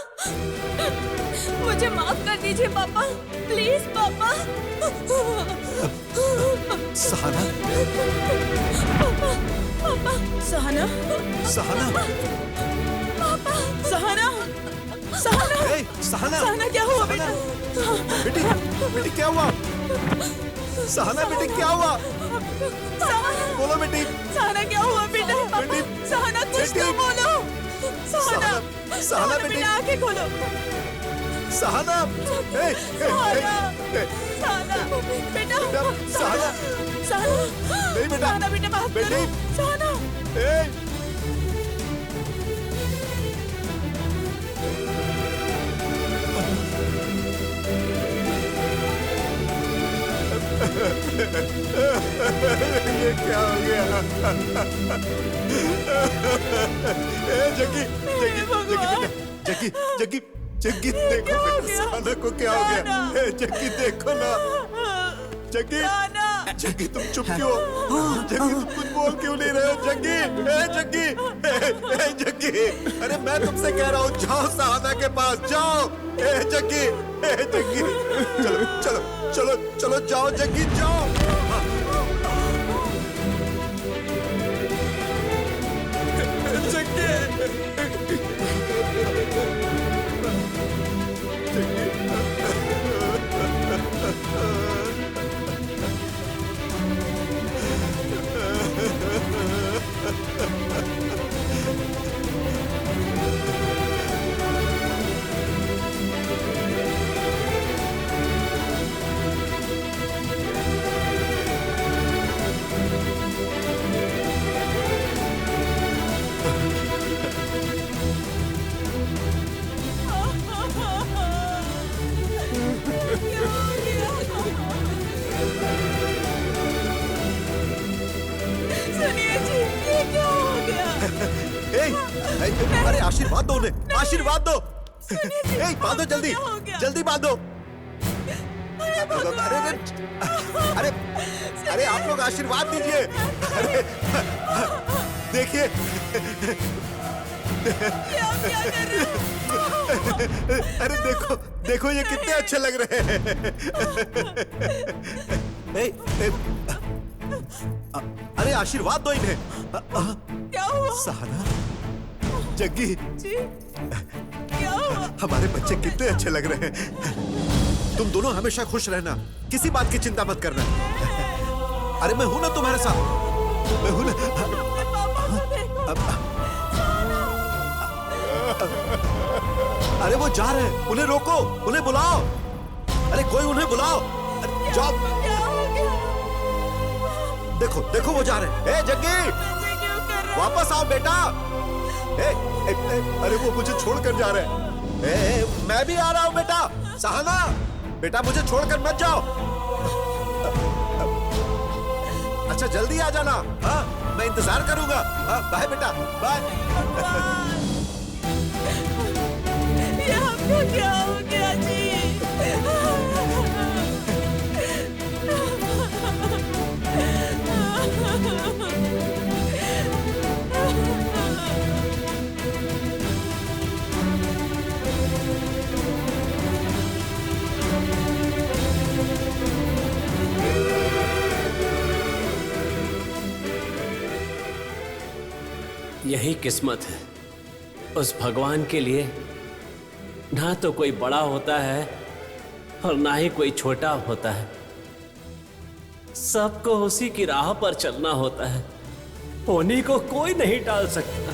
मुझे माफ कर दीजिए पापा, प्लीज पापा। सहाना, पापा, पापा, सहाना, सहाना, पापा, सहाना, सहाना, ए, सहाना, सहाना क्या हुआ सहाना, बेटा? बेटी, बेटी क्या हुआ? सहाना बेटी क्या हुआ? बोलो बेटी। सहाना क्या हुआ बेटा? बेटी, सहाना कुछ बेटी, तो बोलो। सहाना, सहाना बेटी, बेटा आंखें खोलो। सहाना, ए, सहाना, सहाना, बेटा, सहाना, सहाना, नहीं बेटा, सहाना बेटा बात बेटी, करो। सहाना, ए, ये क्या हो गया? ए, जग्गी, जग्गी, जग्गी, जग्गी, देखो बेटा, सहाना को क्या हो गया? ए, जग्गी देखो ना, जग्गी, जग्गी तुम चुप क्यों? जग्गी तुम कुछ बोल क्यों नहीं रहे हो? जग्गी, ए जग्गी, ए जग्गी, अरे मैं तुमसे कह रहा हूँ जाओ सहाना के पास जाओ। ए जग्गी, ए जग्गी, चलो चलो चलो चलो जाओ जग्गी जाओ। अरे आशीर्वाद दो उन्हें, आशीर्वाद दो। बांधो जल्दी, जल्दी बांधो। अरे अरे अरे आप लोग आशीर्वाद दीजिए। अरे देखिए, अरे देखो देखो ये कितने अच्छे लग रहे हैं। अरे आशीर्वाद दो इन्हें। क्या हुआ? सहाना, जग्गी, क्या हुआ? हमारे बच्चे कितने अच्छे लग रहे हैं। तुम दोनों हमेशा खुश रहना, किसी बात की चिंता मत करना। अरे मैं हूं ना तुम्हारे साथ, मैं हूं ना। अरे वो जा रहे हैं, उन्हें रोको, उन्हें बुलाओ। अरे कोई उन्हें बुलाओ, जाओ। देखो देखो वो जा रहे हैं। ए जग्गी, वापस आओ बेटा। अरे वो मुझे छोड़कर जा रहे हैं। मैं भी आ रहा हूँ बेटा। सहाना बेटा, मुझे छोड़कर मत जाओ। अच्छा जल्दी आ जाना। हाँ मैं इंतजार करूंगा। हाँ बाय बेटा, बाय। ये हमको क्या हो गया जी? यही किस्मत है। उस भगवान के लिए ना तो कोई बड़ा होता है और ना ही कोई छोटा होता है। सबको उसी की राह पर चलना होता है। उन्हीं को कोई नहीं टाल सकता।